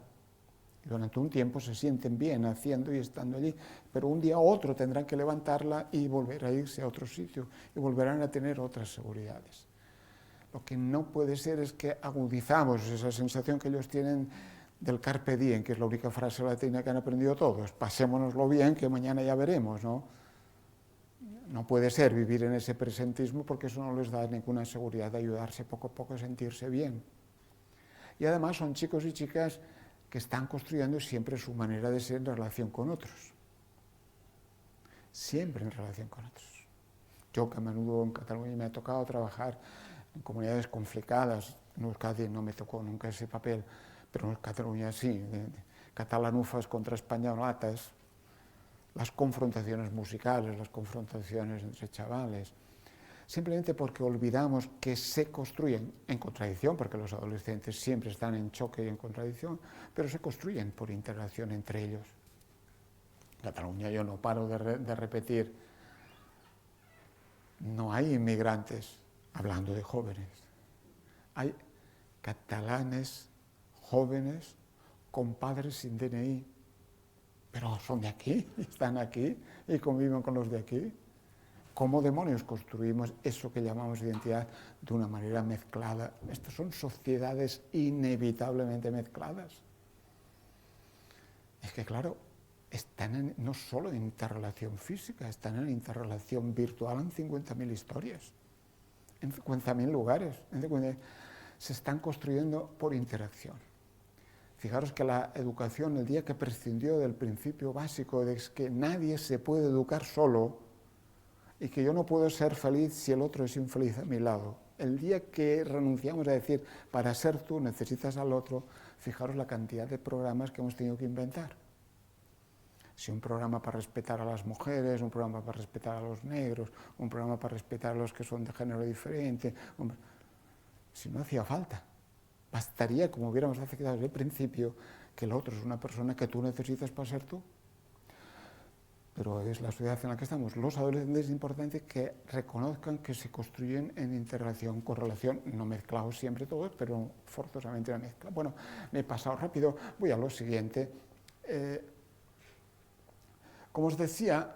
Y durante un tiempo se sienten bien haciendo y estando allí, pero un día u otro tendrán que levantarla y volver a irse a otro sitio y volverán a tener otras seguridades. Lo que no puede ser es que agudizamos esa sensación que ellos tienen del carpe diem, que es la única frase latina que han aprendido todos. Pasémonoslo bien, que mañana ya veremos, ¿no? No puede ser vivir en ese presentismo porque eso no les da ninguna seguridad de ayudarse poco a poco a sentirse bien. Y además son chicos y chicas que están construyendo siempre su manera de ser en relación con otros. Siempre en relación con otros. Yo que a menudo en Cataluña me ha tocado trabajar en comunidades conflictadas, en Euskadi no me tocó nunca ese papel, pero en Cataluña sí, catalanufas contra españolatas, las confrontaciones musicales, las confrontaciones entre chavales. simplemente porque olvidamos que se construyen en contradicción, porque los adolescentes siempre están en choque y en contradicción, pero se construyen por interacción entre ellos. En Cataluña yo no paro de repetir, no hay inmigrantes, hablando de jóvenes, hay catalanes jóvenes con padres sin DNI, pero son de aquí, están aquí y conviven con los de aquí. ¿Cómo demonios construimos eso que llamamos identidad de una manera mezclada? Estas son sociedades inevitablemente mezcladas. Es que, claro, están no solo en interrelación física, están en interrelación virtual en 50.000 historias, en 50.000 lugares. Se están construyendo por interacción. Fijaros que la educación, el día que prescindió del principio básico de que nadie se puede educar solo, y que yo no puedo ser feliz si el otro es infeliz a mi lado. El día que renunciamos a decir, para ser tú necesitas al otro, fijaros la cantidad de programas que hemos tenido que inventar. Si un programa para respetar a las mujeres, un programa para respetar a los negros, un programa para respetar a los que son de género diferente, si no hacía falta. Bastaría, como hubiéramos aceptado desde el principio, que el otro es una persona que tú necesitas para ser tú. Pero es la sociedad en la que estamos. Los adolescentes es importante que reconozcan que se construyen en interrelación, correlación, no mezclados siempre todos, pero forzosamente la mezcla. Bueno, me he pasado rápido, voy a lo siguiente. Como os decía,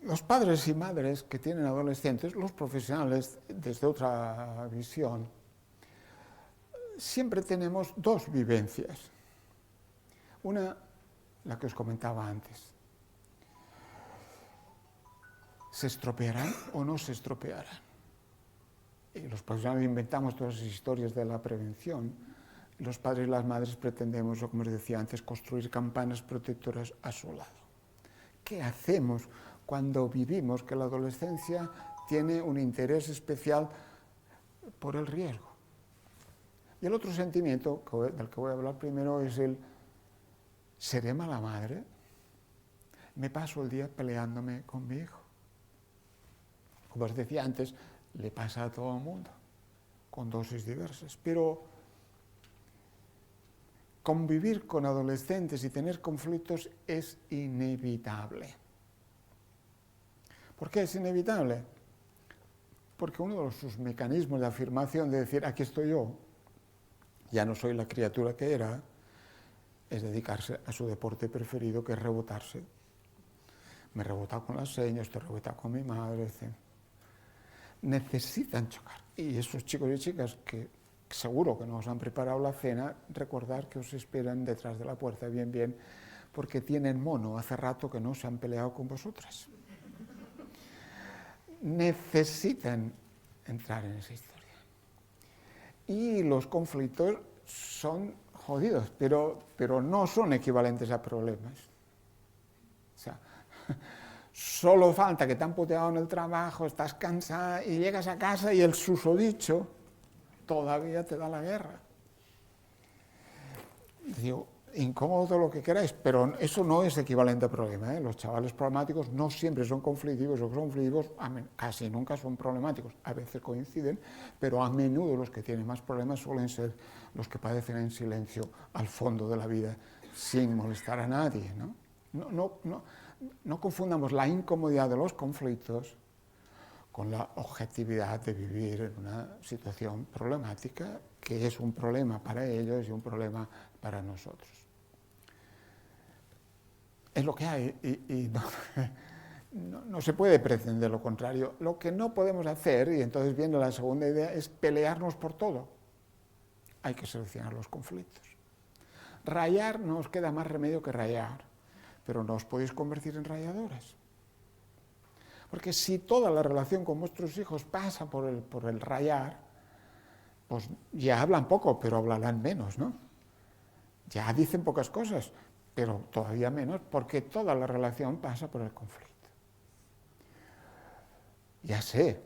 los padres y madres que tienen adolescentes, los profesionales desde otra visión, siempre tenemos dos vivencias. Una, la que os comentaba antes. ¿Se estropearán o no se estropearán? Y los profesionales inventamos todas esas historias de la prevención. Los padres y las madres pretendemos, como os decía antes, construir campanas protectoras a su lado. ¿Qué hacemos cuando vivimos que la adolescencia tiene un interés especial por el riesgo? Y el otro sentimiento del que voy a hablar primero es el ¿seré mala madre? Me paso el día peleándome con mi hijo. Como os decía antes, le pasa a todo el mundo, con dosis diversas. Pero convivir con adolescentes y tener conflictos es inevitable. ¿Por qué es inevitable? Porque uno de sus mecanismos de afirmación, de decir, aquí estoy yo, ya no soy la criatura que era, es dedicarse a su deporte preferido, que es rebotarse. Me he rebotado con las señas, estoy rebotado con mi madre, etc. Necesitan chocar. Y esos chicos y chicas que seguro que no os han preparado la cena, recordad que os esperan detrás de la puerta bien, porque tienen mono, hace rato que no se han peleado con vosotras. Necesitan entrar en esa historia. Y los conflictos son jodidos, pero no son equivalentes a problemas. O sea, solo falta que te han puteado en el trabajo, estás cansada y llegas a casa y el susodicho todavía te da la guerra. Digo, incómodo todo lo que queráis, pero eso no es equivalente a problema, ¿eh? Los chavales problemáticos no siempre son conflictivos, los conflictivos casi nunca son problemáticos, a veces coinciden, pero a menudo los que tienen más problemas suelen ser los que padecen en silencio al fondo de la vida, sin molestar a nadie, ¿no? No confundamos la incomodidad de los conflictos con la objetividad de vivir en una situación problemática, que es un problema para ellos y un problema para nosotros. Es lo que hay y no se puede pretender lo contrario. Lo que no podemos hacer, y entonces viene la segunda idea, es pelearnos por todo. Hay que seleccionar los conflictos. Rayar no os queda más remedio que rayar, pero no os podéis convertir en rayadoras. Porque si toda la relación con vuestros hijos pasa por el rayar, pues ya hablan poco, pero hablarán menos, ¿no? Ya dicen pocas cosas, pero todavía menos, porque toda la relación pasa por el conflicto. Ya sé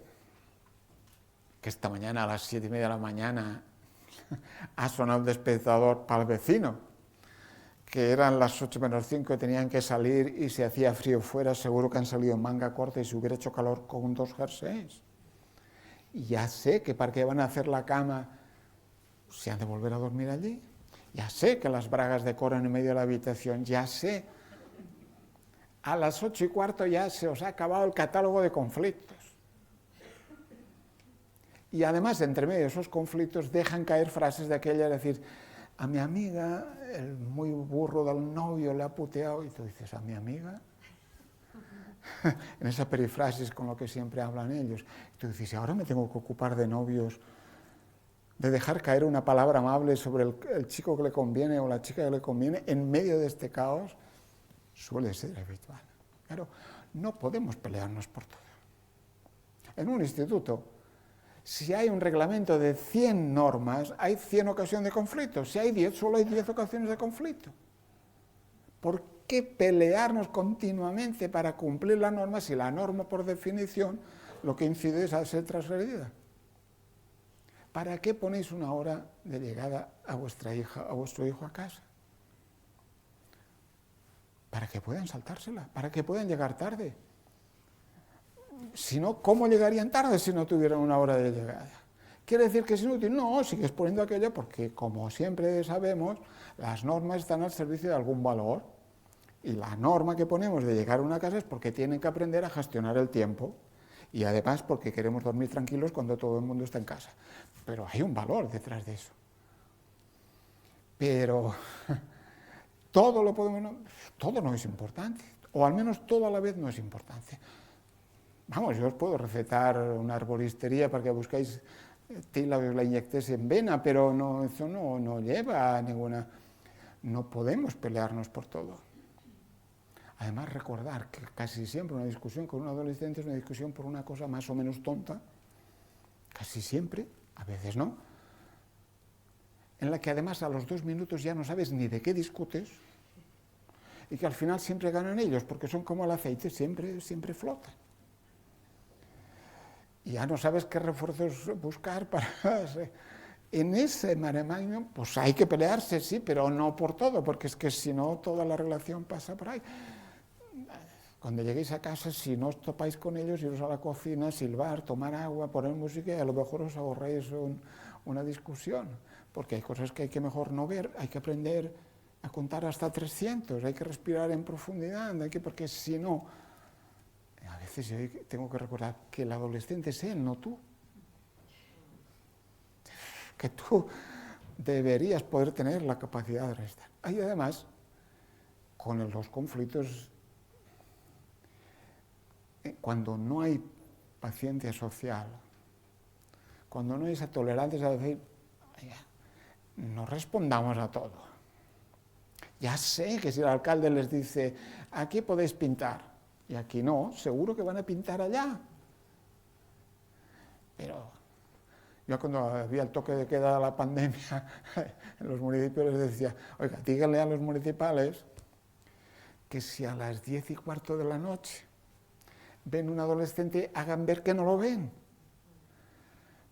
que esta mañana a las 7:30 de la mañana ha sonado el despertador para el vecino, que eran las 8 menos 5 y tenían que salir y se hacía frío fuera, seguro que han salido en manga corta y si hubiera hecho calor con 2 jerseys. Y ya sé que para qué van a hacer la cama si han de volver a dormir allí. Ya sé que las bragas decoran en medio de la habitación, ya sé. A las 8:15 ya se os ha acabado el catálogo de conflictos. Y además, entre medio de esos conflictos, dejan caer frases de aquella, es decir, a mi amiga, el muy burro del novio le ha puteado, y tú dices, ¿a mi amiga? En esa perifrasis con lo que siempre hablan ellos. Y tú dices, ahora me tengo que ocupar de novios, de dejar caer una palabra amable sobre el chico que le conviene o la chica que le conviene, en medio de este caos, suele ser habitual. Claro, no podemos pelearnos por todo. En un instituto, si hay un reglamento de 100 normas, hay 100 ocasiones de conflicto. Si hay 10, solo hay 10 ocasiones de conflicto. ¿Por qué pelearnos continuamente para cumplir la norma si la norma, por definición, lo que incide es a ser transgredida? ¿Para qué ponéis una hora de llegada a vuestra hija, a vuestro hijo a casa? Para que puedan saltársela, para que puedan llegar tarde. Si no, ¿cómo llegarían tarde si no tuvieran una hora de llegada? ¿Quiere decir que es inútil? No, sigues poniendo aquello porque, como siempre sabemos, las normas están al servicio de algún valor. Y la norma que ponemos de llegar a una casa es porque tienen que aprender a gestionar el tiempo. Y además porque queremos dormir tranquilos cuando todo el mundo está en casa. Pero hay un valor detrás de eso. Pero todo no es importante. O al menos todo a la vez no es importante. Vamos, yo os puedo recetar una arboristería para que busquéis tila y os la inyectéis en vena, pero no, eso no lleva a ninguna... No podemos pelearnos por todo. Además, recordar que casi siempre una discusión con un adolescente es una discusión por una cosa más o menos tonta, casi siempre, a veces no, en la que además a los 2 minutos ya no sabes ni de qué discutes y que al final siempre ganan ellos, porque son como el aceite, siempre flotan. Y ya no sabes qué refuerzos buscar para... En ese mare magnum, pues hay que pelearse, sí, pero no por todo, porque es que si no, toda la relación pasa por ahí. Cuando lleguéis a casa, si no os topáis con ellos, iros a la cocina, silbar, tomar agua, poner música, y a lo mejor os ahorráis una discusión, porque hay cosas que hay que mejor no ver, hay que aprender a contar hasta 300, hay que respirar en profundidad, porque si no... A veces yo tengo que recordar que el adolescente es él, no tú. Que tú deberías poder tener la capacidad de restar. Y además, con los conflictos, cuando no hay paciencia social, cuando no hay esa tolerancia a decir, no respondamos a todo. Ya sé que si el alcalde les dice, aquí podéis pintar, y aquí no, seguro que van a pintar allá. Pero yo cuando había el toque de queda de la pandemia, en los municipios les decía, oiga, díganle a los municipales que si a las 10:15 de la noche ven un adolescente, hagan ver que no lo ven.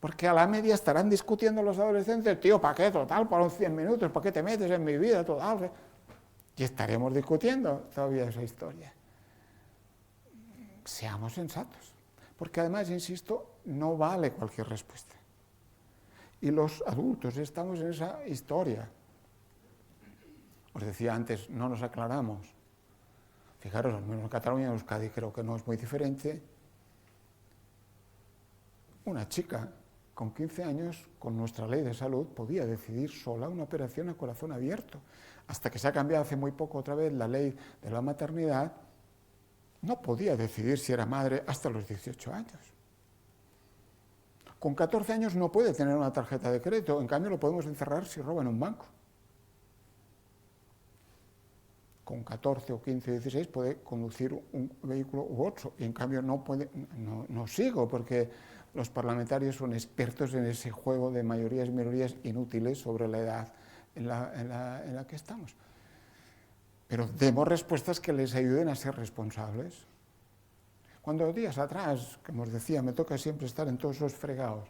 Porque a la media estarán discutiendo los adolescentes, tío, ¿para qué? Total, para 100 minutos, ¿para qué te metes en mi vida? Total. Y estaremos discutiendo todavía esa historia. Seamos sensatos, porque además, insisto, no vale cualquier respuesta. Y los adultos estamos en esa historia. Os decía antes, no nos aclaramos. Fijaros, al menos en Cataluña, en Euskadi creo que no es muy diferente. Una chica con 15 años, con nuestra ley de salud, podía decidir sola una operación a corazón abierto. Hasta que se ha cambiado hace muy poco otra vez la ley de la maternidad, no podía decidir si era madre hasta los 18 años. Con 14 años no puede tener una tarjeta de crédito, en cambio lo podemos encerrar si roba en un banco. Con 14 o 15 o 16 puede conducir un vehículo u otro, y en cambio no sigo, porque los parlamentarios son expertos en ese juego de mayorías y minorías inútiles sobre la edad en la que estamos. Pero demos respuestas que les ayuden a ser responsables. Cuando días atrás, como os decía, me toca siempre estar en todos esos fregados,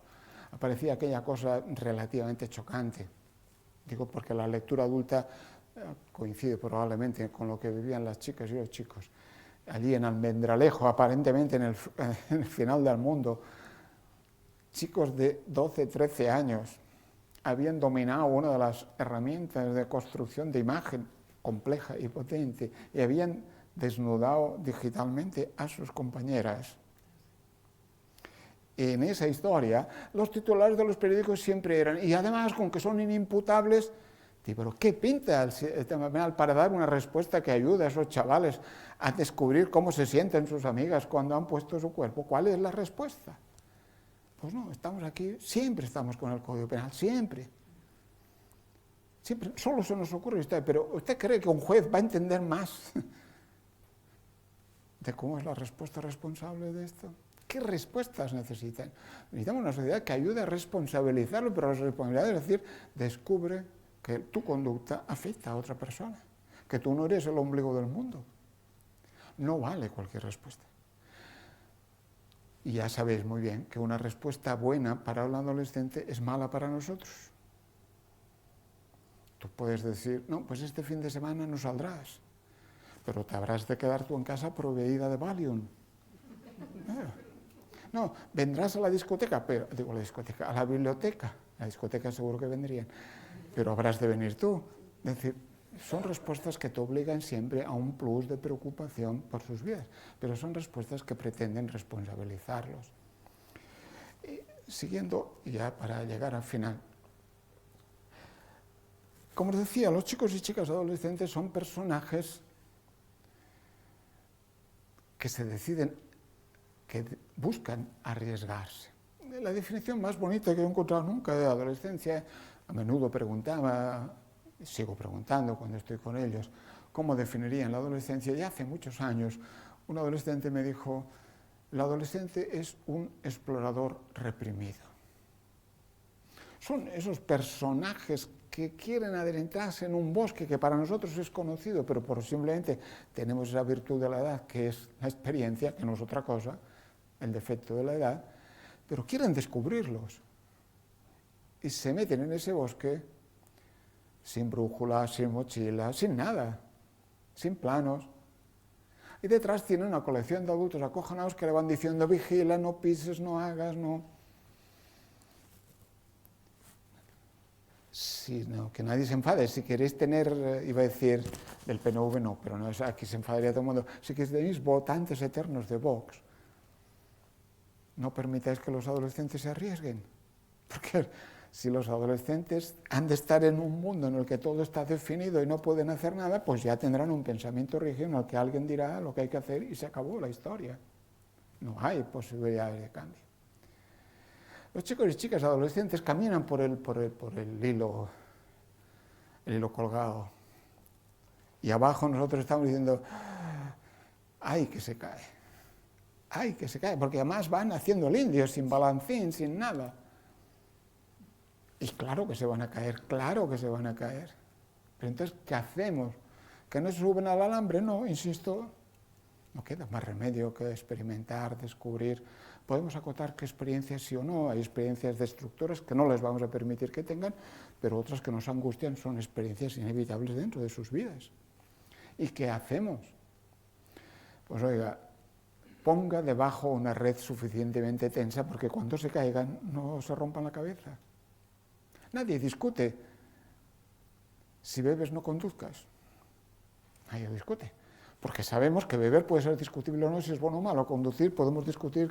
aparecía aquella cosa relativamente chocante. Digo, porque la lectura adulta coincide probablemente con lo que vivían las chicas y los chicos. Allí en Almendralejo, aparentemente en el final del mundo, chicos de 12, 13 años habían dominado una de las herramientas de construcción de imagen compleja y potente y habían desnudado digitalmente a sus compañeras. En esa historia, los titulares de los periódicos siempre eran, y además con que son inimputables, pero ¿qué pinta el sistema penal para dar una respuesta que ayude a esos chavales a descubrir cómo se sienten sus amigas cuando han puesto su cuerpo? ¿Cuál es la respuesta? Pues no, estamos aquí, siempre estamos con el Código Penal, siempre. Siempre, solo se nos ocurre esto, pero ¿usted cree que un juez va a entender más de cómo es la respuesta responsable de esto? ¿Qué respuestas necesitan? Necesitamos una sociedad que ayude a responsabilizarlo, pero la responsabilidad es decir, descubre que tu conducta afecta a otra persona, que tú no eres el ombligo del mundo. No vale cualquier respuesta. Y ya sabéis muy bien que una respuesta buena para un adolescente es mala para nosotros. Tú puedes decir, no, pues este fin de semana no saldrás, pero te habrás de quedar tú en casa proveída de Valium. No, vendrás a la discoteca, pero, digo la discoteca, a la biblioteca, la discoteca seguro que vendrían, pero habrás de venir tú. Es decir, son respuestas que te obligan siempre a un plus de preocupación por sus vidas, pero son respuestas que pretenden responsabilizarlos. Y siguiendo, ya para llegar al final, como os decía, los chicos y chicas adolescentes son personajes que se deciden, que buscan arriesgarse. La definición más bonita que he encontrado nunca de adolescencia, a menudo preguntaba, sigo preguntando cuando estoy con ellos, cómo definirían la adolescencia. Ya hace muchos años un adolescente me dijo, el adolescente es un explorador reprimido. Son esos personajes que quieren adentrarse en un bosque que para nosotros es conocido, pero posiblemente tenemos esa virtud de la edad, que es la experiencia, que no es otra cosa, el defecto de la edad, pero quieren descubrirlos. Y se meten en ese bosque sin brújula, sin mochila, sin nada, sin planos. Y detrás tienen una colección de adultos acojonados que le van diciendo, vigila, no pises, no hagas, no. Sino que nadie se enfade. Si queréis tener, iba a decir, del PNV no, pero no es aquí, se enfadaría todo el mundo. Si tenéis votantes eternos de Vox, no permitáis que los adolescentes se arriesguen. Porque si los adolescentes han de estar en un mundo en el que todo está definido y no pueden hacer nada, pues ya tendrán un pensamiento rígido en el que alguien dirá lo que hay que hacer y se acabó la historia. No hay posibilidad de cambio. Los chicos y chicas adolescentes caminan por el hilo colgado. Y abajo nosotros estamos diciendo, ¡ay, que se cae! ¡Ay, que se cae! Porque además van haciendo el indio, sin balancín, sin nada. Y claro que se van a caer, claro que se van a caer. Pero entonces, ¿qué hacemos? ¿Que no se suben al alambre? No, insisto, no queda más remedio que experimentar, descubrir. Podemos acotar qué experiencias sí o no. Hay experiencias destructoras que no les vamos a permitir que tengan, pero otras que nos angustian son experiencias inevitables dentro de sus vidas. ¿Y qué hacemos? Pues oiga, ponga debajo una red suficientemente tensa porque cuando se caigan no se rompan la cabeza. Nadie discute si bebes no conduzcas. Nadie discute. Porque sabemos que beber puede ser discutible o no, si es bueno o malo. Conducir podemos discutir,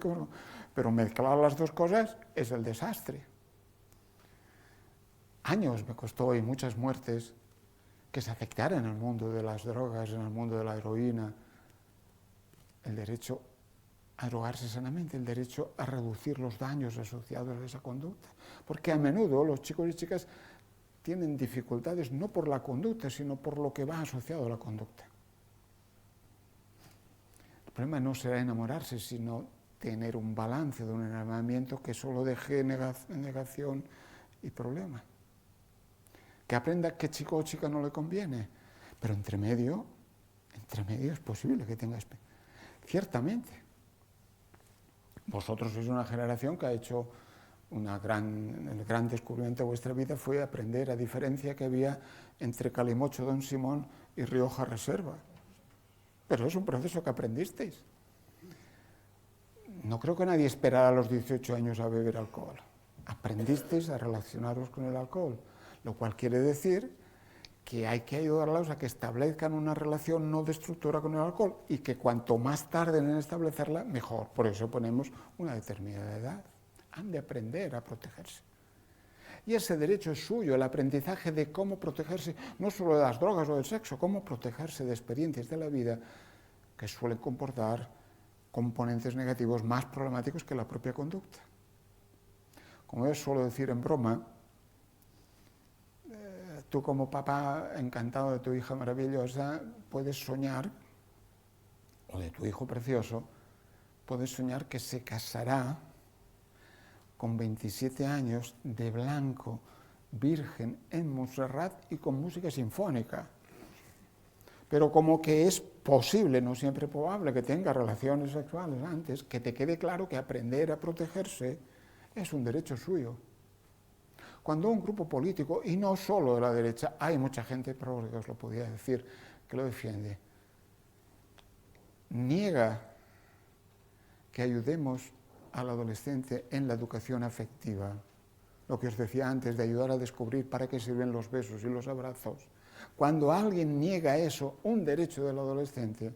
pero mezclar las dos cosas es el desastre. Años me costó y muchas muertes que se aceptara en el mundo de las drogas, en el mundo de la heroína, el derecho a drogarse sanamente, el derecho a reducir los daños asociados a esa conducta. Porque a menudo los chicos y chicas tienen dificultades no por la conducta, sino por lo que va asociado a la conducta. El problema no será enamorarse, sino tener un balance de un enamoramiento que solo deje negación y problema. Que aprenda qué chico o chica no le conviene, pero entre medio es posible que tenga ciertamente. Vosotros sois una generación que ha hecho el gran descubrimiento de vuestra vida fue aprender la diferencia que había entre Calimocho Don Simón y Rioja Reserva. Pero es un proceso que aprendisteis. No creo que nadie esperara a los 18 años a beber alcohol. Aprendisteis a relacionaros con el alcohol, lo cual quiere decir que hay que ayudarlos a que establezcan una relación no destructora con el alcohol y que cuanto más tarden en establecerla, mejor. Por eso ponemos una determinada edad. Han de aprender a protegerse. Y ese derecho es suyo, el aprendizaje de cómo protegerse, no solo de las drogas o del sexo, cómo protegerse de experiencias de la vida que suelen comportar componentes negativos más problemáticos que la propia conducta. Como yo suelo decir en broma, tú como papá encantado de tu hija maravillosa puedes soñar, o de tu hijo precioso, puedes soñar que se casará con 27 años de blanco, virgen, en Montserrat y con música sinfónica. Pero como que es posible, no siempre probable, que tenga relaciones sexuales antes, que te quede claro que aprender a protegerse es un derecho suyo. Cuando un grupo político, y no solo de la derecha, hay mucha gente, pero os lo podía decir, que lo defiende, niega que ayudemos al adolescente en la educación afectiva, lo que os decía antes, de ayudar a descubrir para qué sirven los besos y los abrazos. Cuando alguien niega eso, un derecho del adolescente,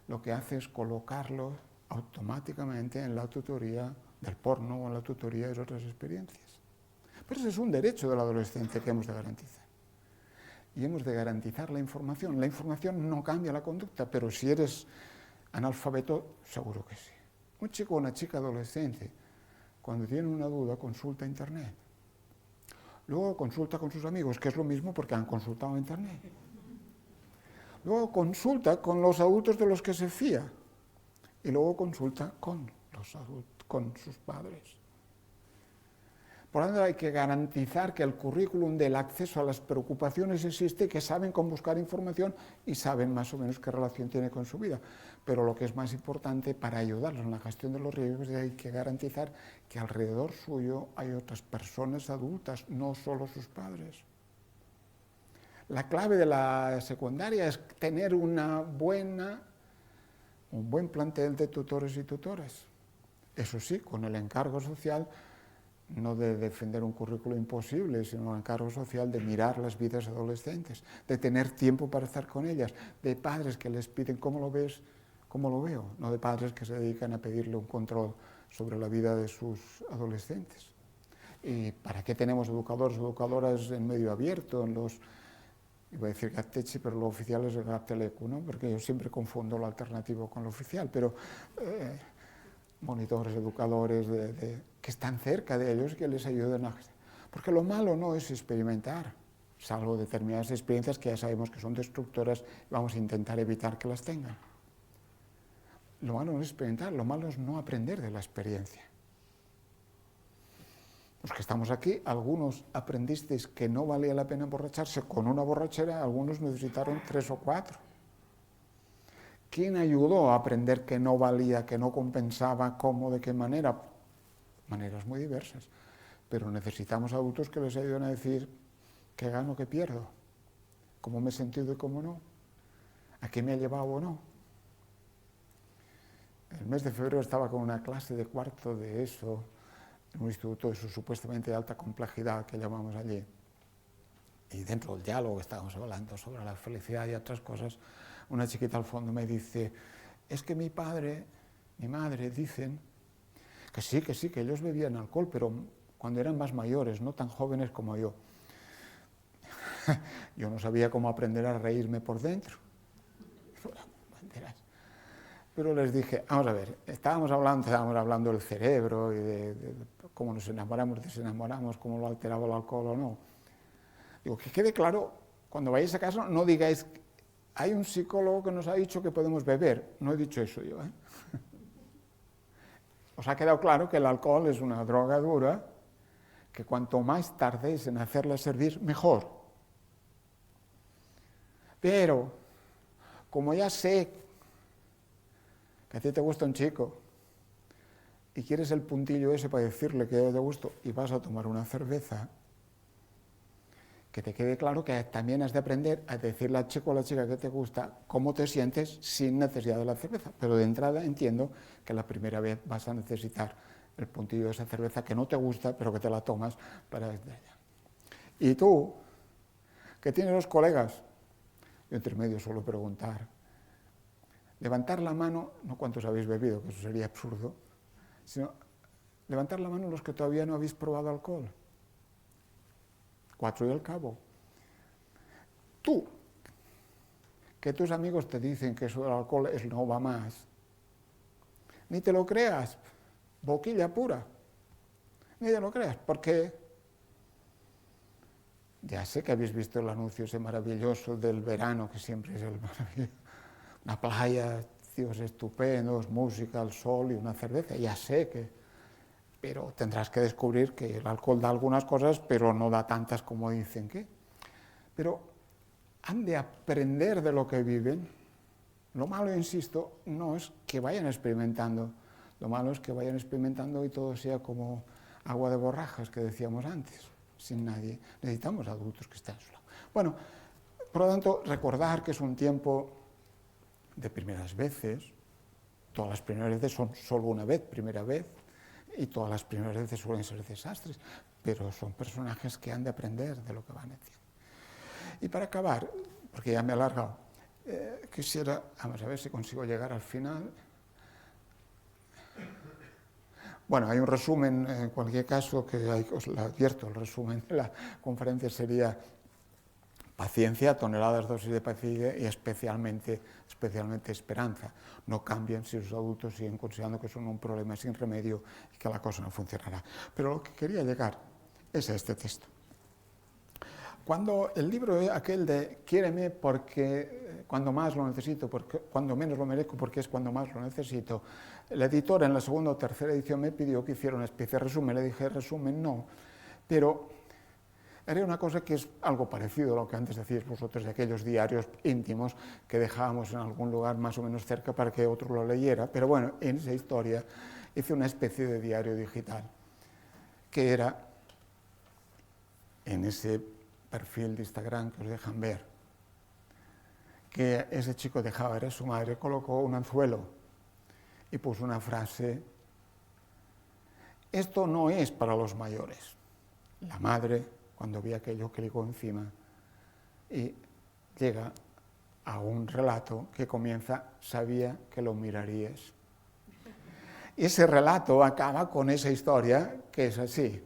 lo que hace es colocarlo automáticamente en la tutoría del porno o en la tutoría de otras experiencias. Pero ese es un derecho del adolescente que hemos de garantizar. Y hemos de garantizar la información. La información no cambia la conducta, pero si eres analfabeto, seguro que sí. Un chico o una chica adolescente, cuando tiene una duda, consulta Internet. Luego consulta con sus amigos, que es lo mismo porque han consultado Internet. Luego consulta con los adultos de los que se fía. Y luego consulta con sus padres. Por lo tanto, hay que garantizar que el currículum del acceso a las preocupaciones existe, que saben cómo buscar información y saben más o menos qué relación tiene con su vida. Pero lo que es más importante, para ayudarlos en la gestión de los riesgos, es que hay que garantizar que alrededor suyo hay otras personas adultas, no solo sus padres. La clave de la secundaria es tener un buen plantel de tutores y tutoras. Eso sí, con el encargo social, no de defender un currículo imposible, sino el encargo social de mirar las vidas adolescentes, de tener tiempo para estar con ellas, de padres que les piden cómo lo ves, cómo lo veo, no de padres que se dedican a pedirle un control sobre la vida de sus adolescentes. ¿Y para qué tenemos educadores, educadoras en medio abierto, en los, iba a decir Gattechi, pero lo oficial es el Gatelecu, ¿no? Porque yo siempre confundo lo alternativo con lo oficial, pero monitores, educadores que están cerca de ellos y que les ayudan a... Porque lo malo no es experimentar, salvo determinadas experiencias que ya sabemos que son destructoras y vamos a intentar evitar que las tengan. Lo malo no es experimentar, lo malo es no aprender de la experiencia. Los que estamos aquí, algunos aprendisteis que no valía la pena emborracharse con una borrachera, algunos necesitaron 3 o 4. ¿Quién ayudó a aprender que no valía, que no compensaba, cómo, de qué manera? Maneras muy diversas. Pero necesitamos adultos que les ayuden a decir qué gano, qué pierdo, cómo me he sentido y cómo no, a qué me ha llevado o no. El mes de febrero estaba con una clase de cuarto de ESO, en un instituto de supuestamente de alta complejidad que llamamos allí. Y dentro del diálogo estábamos hablando sobre la felicidad y otras cosas. Una chiquita al fondo me dice, es que mi padre, mi madre dicen que sí, que ellos bebían alcohol, pero cuando eran más mayores, no tan jóvenes como yo. Yo no sabía cómo aprender a reírme por dentro. Pero les dije, vamos a ver, estábamos hablando del cerebro y de cómo nos enamoramos, desenamoramos, cómo lo alteraba el alcohol o no. Digo, que quede claro, cuando vayáis a casa, no digáis, hay un psicólogo que nos ha dicho que podemos beber. No he dicho eso yo, ¿eh? Os ha quedado claro que el alcohol es una droga dura, que cuanto más tardéis en hacerla servir, mejor. Pero, como ya sé que a ti te gusta un chico, y quieres el puntillo ese para decirle que te gusto y vas a tomar una cerveza, que te quede claro que también has de aprender a decirle al chico o a la chica que te gusta cómo te sientes sin necesidad de la cerveza. Pero de entrada entiendo que la primera vez vas a necesitar el puntillo de esa cerveza que no te gusta, pero que te la tomas para desde allá. Y tú, que tienes los colegas, yo entre medio suelo preguntar, levantar la mano, no cuántos habéis bebido, que eso sería absurdo, sino levantar la mano los que todavía no habéis probado alcohol. 4 y al cabo. Tú, que tus amigos te dicen que eso del alcohol no va más, ni te lo creas, boquilla pura, ni te lo creas, porque ya sé que habéis visto el anuncio ese maravilloso del verano, que siempre es el maravilloso, una playa, tíos estupendos, música, el sol y una cerveza, ya sé que... Pero tendrás que descubrir que el alcohol da algunas cosas, pero no da tantas como dicen que. Pero han de aprender de lo que viven. Lo malo, insisto, no es que vayan experimentando. Lo malo es que vayan experimentando y todo sea como agua de borrajas, que decíamos antes, sin nadie. Necesitamos adultos que estén a su lado. Bueno, por lo tanto, recordar que es un tiempo de primeras veces. Todas las primeras veces son solo una vez, primera vez. Y todas las primeras veces suelen ser desastres, pero son personajes que han de aprender de lo que van haciendo. Y para acabar, porque ya me he alargado, quisiera, vamos a ver si consigo llegar al final. Bueno, hay un resumen, en cualquier caso, que os lo advierto, el resumen de la conferencia sería paciencia, toneladas dosis de paciencia y especialmente esperanza. No cambien si los adultos siguen considerando que son un problema sin remedio y que la cosa no funcionará. Pero lo que quería llegar es a este texto. Cuando el libro aquel de Quiéreme porque cuando más lo necesito, porque cuando menos lo merezco porque es cuando más lo necesito, la editora en la segunda o tercera edición me pidió que hiciera una especie de resumen. Le dije, resumen no, pero haré una cosa que es algo parecido a lo que antes decíais vosotros de aquellos diarios íntimos que dejábamos en algún lugar más o menos cerca para que otro lo leyera. Pero bueno, en esa historia hice una especie de diario digital, que era en ese perfil de Instagram que os dejan ver, que ese chico dejaba ver a su madre, colocó un anzuelo y puso una frase: esto no es para los mayores. La madre, cuando vi aquello, clicó encima y llega a un relato que comienza: sabía que lo mirarías. Y ese relato acaba con esa historia que es así.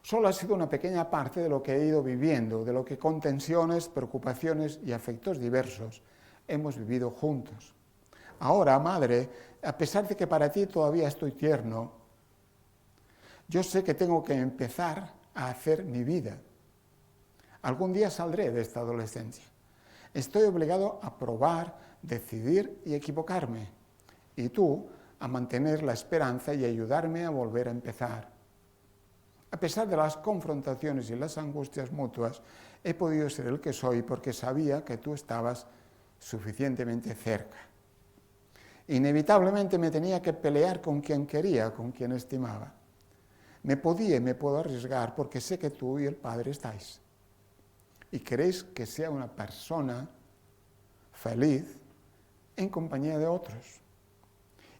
Solo ha sido una pequeña parte de lo que he ido viviendo, de lo que con tensiones, preocupaciones y afectos diversos hemos vivido juntos. Ahora, madre, a pesar de que para ti todavía estoy tierno, yo sé que tengo que empezar a hacer mi vida. Algún día saldré de esta adolescencia. Estoy obligado a probar, decidir y equivocarme. Y tú, a mantener la esperanza y ayudarme a volver a empezar. A pesar de las confrontaciones y las angustias mutuas, he podido ser el que soy porque sabía que tú estabas suficientemente cerca. Inevitablemente me tenía que pelear con quien quería, con quien estimaba. Me podía y me puedo arriesgar porque sé que tú y el Padre estáis. Y queréis que sea una persona feliz en compañía de otros.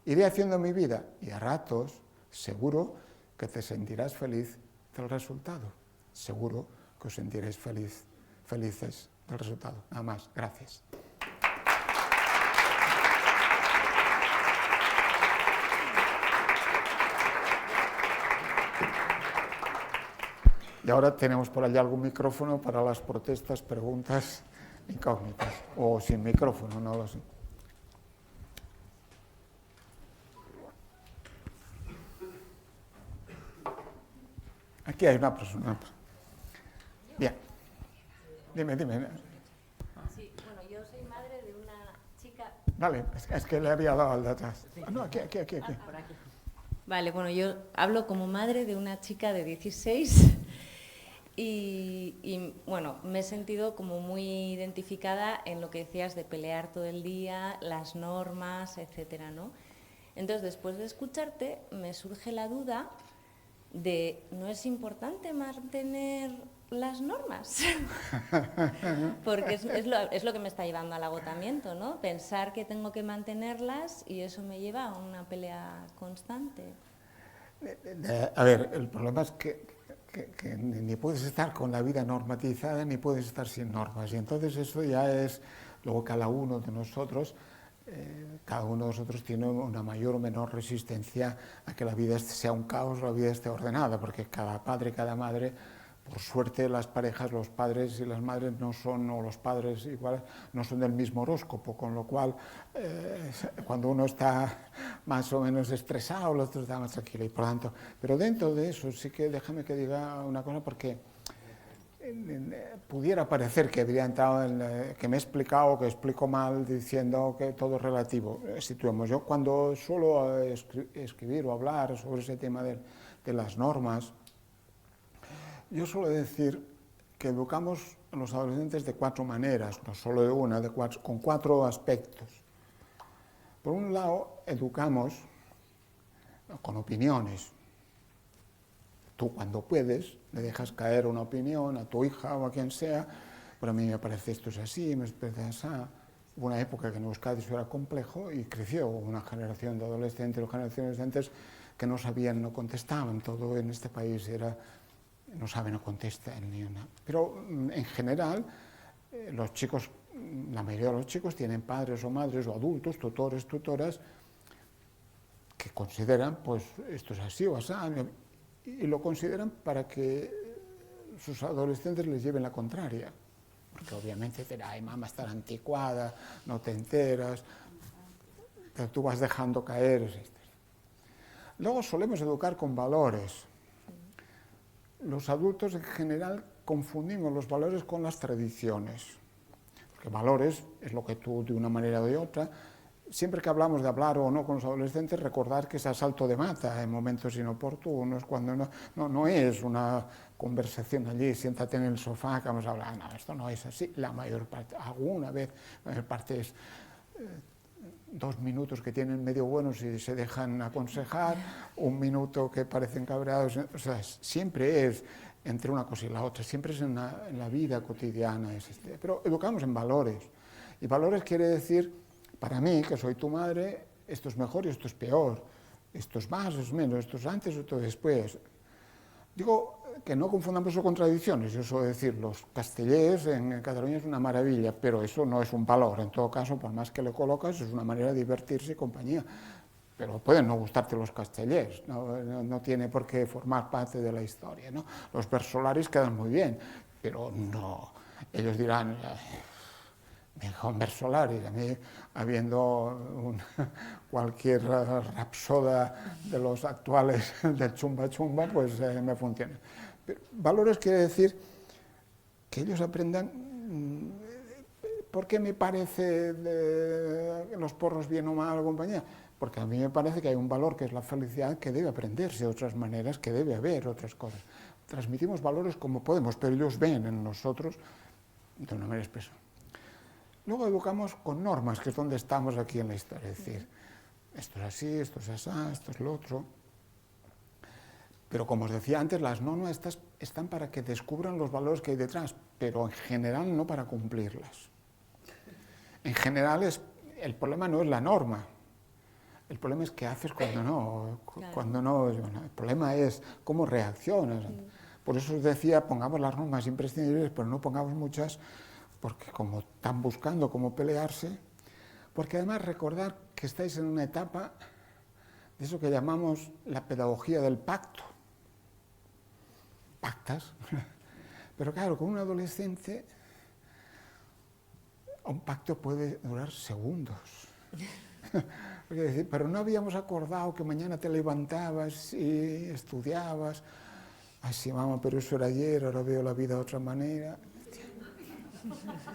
Iré haciendo mi vida y a ratos, seguro que te sentirás feliz del resultado. Seguro que os sentiréis felices del resultado. Nada más. Gracias. Y ahora tenemos por allá algún micrófono para las protestas, preguntas incógnitas. O sin micrófono, no lo sé. Aquí hay una persona. Bien. Dime. Sí, bueno, yo soy madre de una chica... Vale, es que le había dado al de atrás. Ah, no, aquí. Por aquí. Vale, bueno, yo hablo como madre de una chica de 16 y bueno, me he sentido como muy identificada en lo que decías de pelear todo el día, las normas, etcétera, ¿no? Entonces, después de escucharte, me surge la duda de, ¿no es importante mantener las normas? Porque es lo que me está llevando al agotamiento, ¿no? Pensar que tengo que mantenerlas y eso me lleva a una pelea constante. A ver, el problema es que ni puedes estar con la vida normatizada ni puedes estar sin normas. Y entonces eso ya es, luego cada uno de nosotros tiene una mayor o menor resistencia a que la vida sea un caos, la vida esté ordenada, porque cada padre, cada madre, por suerte las parejas, los padres y las madres no son, o los padres igual, no son del mismo horóscopo, con lo cual cuando uno está más o menos estresado, el otro está más tranquilo, y por lo tanto, pero dentro de eso sí que déjame que diga una cosa, porque pudiera parecer que habría entrado que me he explicado, que explico mal, diciendo que todo es relativo. Situemos, yo cuando suelo escribir o hablar sobre ese tema de las normas, yo suelo decir que educamos a los adolescentes de 4 maneras, no solo de una, con 4 aspectos. Por un lado, educamos con opiniones. Tú, cuando puedes, le dejas caer una opinión a tu hija o a quien sea, pero a mí me parece esto es así, me parece así. Hubo una época que en Euskadi eso era complejo y creció una generación de adolescentes o generaciones de adolescentes que no sabían, no contestaban. Todo en este país era no sabe, no contesta ni una. Pero en general, los chicos, la mayoría de los chicos tienen padres o madres o adultos, tutores, tutoras, que consideran, pues, esto es así o así, y lo consideran para que sus adolescentes les lleven la contraria. Porque obviamente te dirá, ay, mamá, está anticuada, no te enteras, pero tú vas dejando caer. Luego solemos educar con valores. Los adultos en general confundimos los valores con las tradiciones, porque valores es lo que tú de una manera o de otra, siempre que hablamos de hablar o no con los adolescentes, recordar que es asalto de mata en momentos inoportunos, cuando no es una conversación allí, siéntate en el sofá que vamos a hablar, no, esto no es así, la mayor parte, alguna vez, la mayor parte es 2 minutos que tienen medio buenos y se dejan aconsejar, 1 minuto que parecen cabreados, o sea, siempre es entre una cosa y la otra, siempre es en la vida cotidiana. Pero educamos en valores, y valores quiere decir, para mí, que soy tu madre, esto es mejor y esto es peor, esto es más, esto es menos, esto es antes, esto es después. Digo que no confundamos eso con tradiciones, yo suelo decir, los castellers en Cataluña es una maravilla, pero eso no es un valor, en todo caso, por más que le colocas, es una manera de divertirse y compañía. Pero pueden no gustarte los castellers, no tiene por qué formar parte de la historia, ¿no? Los versolaris quedan muy bien, pero no, ellos dirán, mejor versolaris, a mí, habiendo cualquier rapsoda de los actuales del chumba chumba, pues me funciona. Pero valores quiere decir que ellos aprendan por qué me parece los porros bien o mal compañía. Porque a mí me parece que hay un valor que es la felicidad que debe aprenderse de otras maneras, que debe haber otras cosas. Transmitimos valores como podemos, pero ellos ven en nosotros de una manera expresa. Luego educamos con normas, que es donde estamos aquí en la historia. Es decir, esto es así, esto es así, esto es lo otro. Pero como os decía antes, las normas están para que descubran los valores que hay detrás, pero en general no para cumplirlas. En general el problema no es la norma. El problema es qué haces cuando no, Claro. cuando no. El problema es cómo reaccionas. Por eso os decía, pongamos las normas imprescindibles, pero no pongamos muchas, porque como están buscando cómo pelearse, porque además recordad que estáis en una etapa de eso que llamamos la pedagogía del pacto. Pactas. Pero claro, con un adolescente, un pacto puede durar segundos. Pero no habíamos acordado que mañana te levantabas y estudiabas. Ay, sí, mamá, pero eso era ayer, ahora veo la vida de otra manera.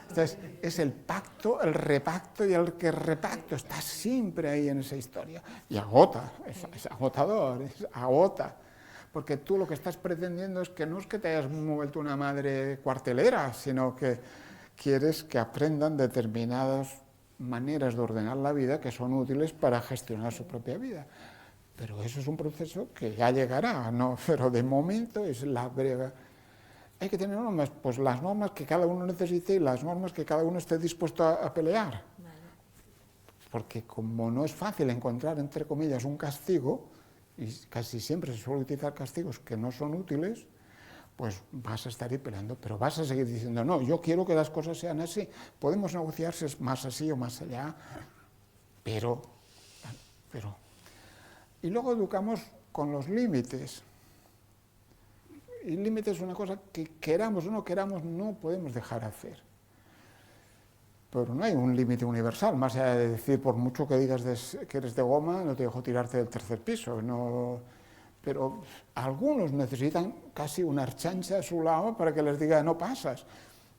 Entonces, es el pacto, el repacto y el que repacto está siempre ahí en esa historia. Y agota, es agotador, agota. Porque tú lo que estás pretendiendo es que no es que te hayas vuelto una madre cuartelera, sino que quieres que aprendan determinados maneras de ordenar la vida que son útiles para gestionar su propia vida. Pero eso es un proceso que ya llegará, ¿no? Pero de momento es la brega. Hay que tener normas, pues las normas que cada uno necesite y las normas que cada uno esté dispuesto a pelear. Vale. Porque como no es fácil encontrar, entre comillas, un castigo, y casi siempre se suele utilizar castigos que no son útiles, pues vas a estar ahí peleando, pero vas a seguir diciendo, no, yo quiero que las cosas sean así, podemos negociar si es más así o más allá, pero... Y luego educamos con los límites. Y límites es una cosa que queramos o no queramos, no podemos dejar de hacer. Pero no hay un límite universal, más allá de decir, por mucho que digas que eres de goma, no te dejo tirarte del tercer piso. No, pero algunos necesitan casi una archancha a su lado para que les diga, no pasas.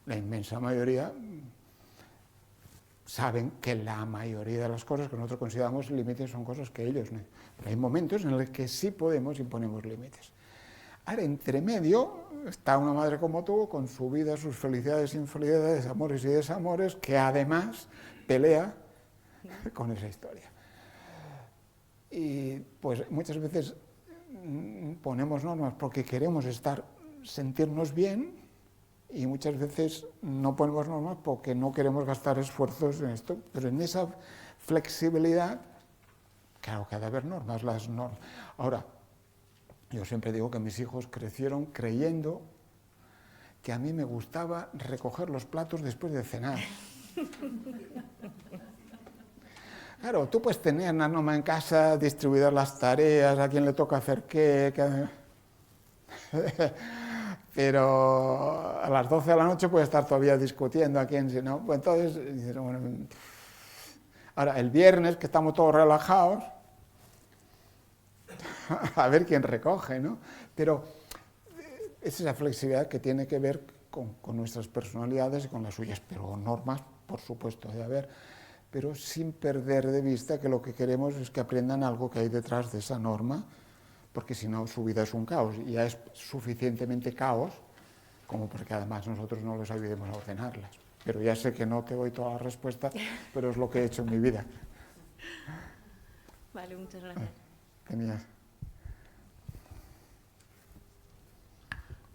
La inmensa mayoría saben que la mayoría de las cosas que nosotros consideramos límites son cosas que ellos no. Pero hay momentos en los que sí podemos y ponemos límites. Ahora, entre medio, está una madre como tú, con su vida, sus felicidades, infelicidades, amores y desamores, que además pelea con esa historia. Y pues muchas veces ponemos normas porque queremos sentirnos bien, y muchas veces no ponemos normas porque no queremos gastar esfuerzos en esto, pero en esa flexibilidad, claro que ha de haber normas, las normas. Ahora, yo siempre digo que mis hijos crecieron creyendo que a mí me gustaba recoger los platos después de cenar. Claro, tú puedes tener una norma en casa, distribuir las tareas, a quién le toca hacer qué. Pero a las 12 de la noche puede estar todavía discutiendo a quién, si no. Pues entonces, bueno, ahora, el viernes, que estamos todos relajados, a ver quién recoge, ¿no? Pero es esa flexibilidad que tiene que ver con nuestras personalidades y con las suyas, pero normas, por supuesto, de haber, pero sin perder de vista que lo que queremos es que aprendan algo que hay detrás de esa norma, porque si no su vida es un caos, y ya es suficientemente caos como porque además nosotros no les ayudemos a ordenarlas. Pero ya sé que no te doy toda la respuesta, pero es lo que he hecho en mi vida. Vale, muchas gracias. Tenías.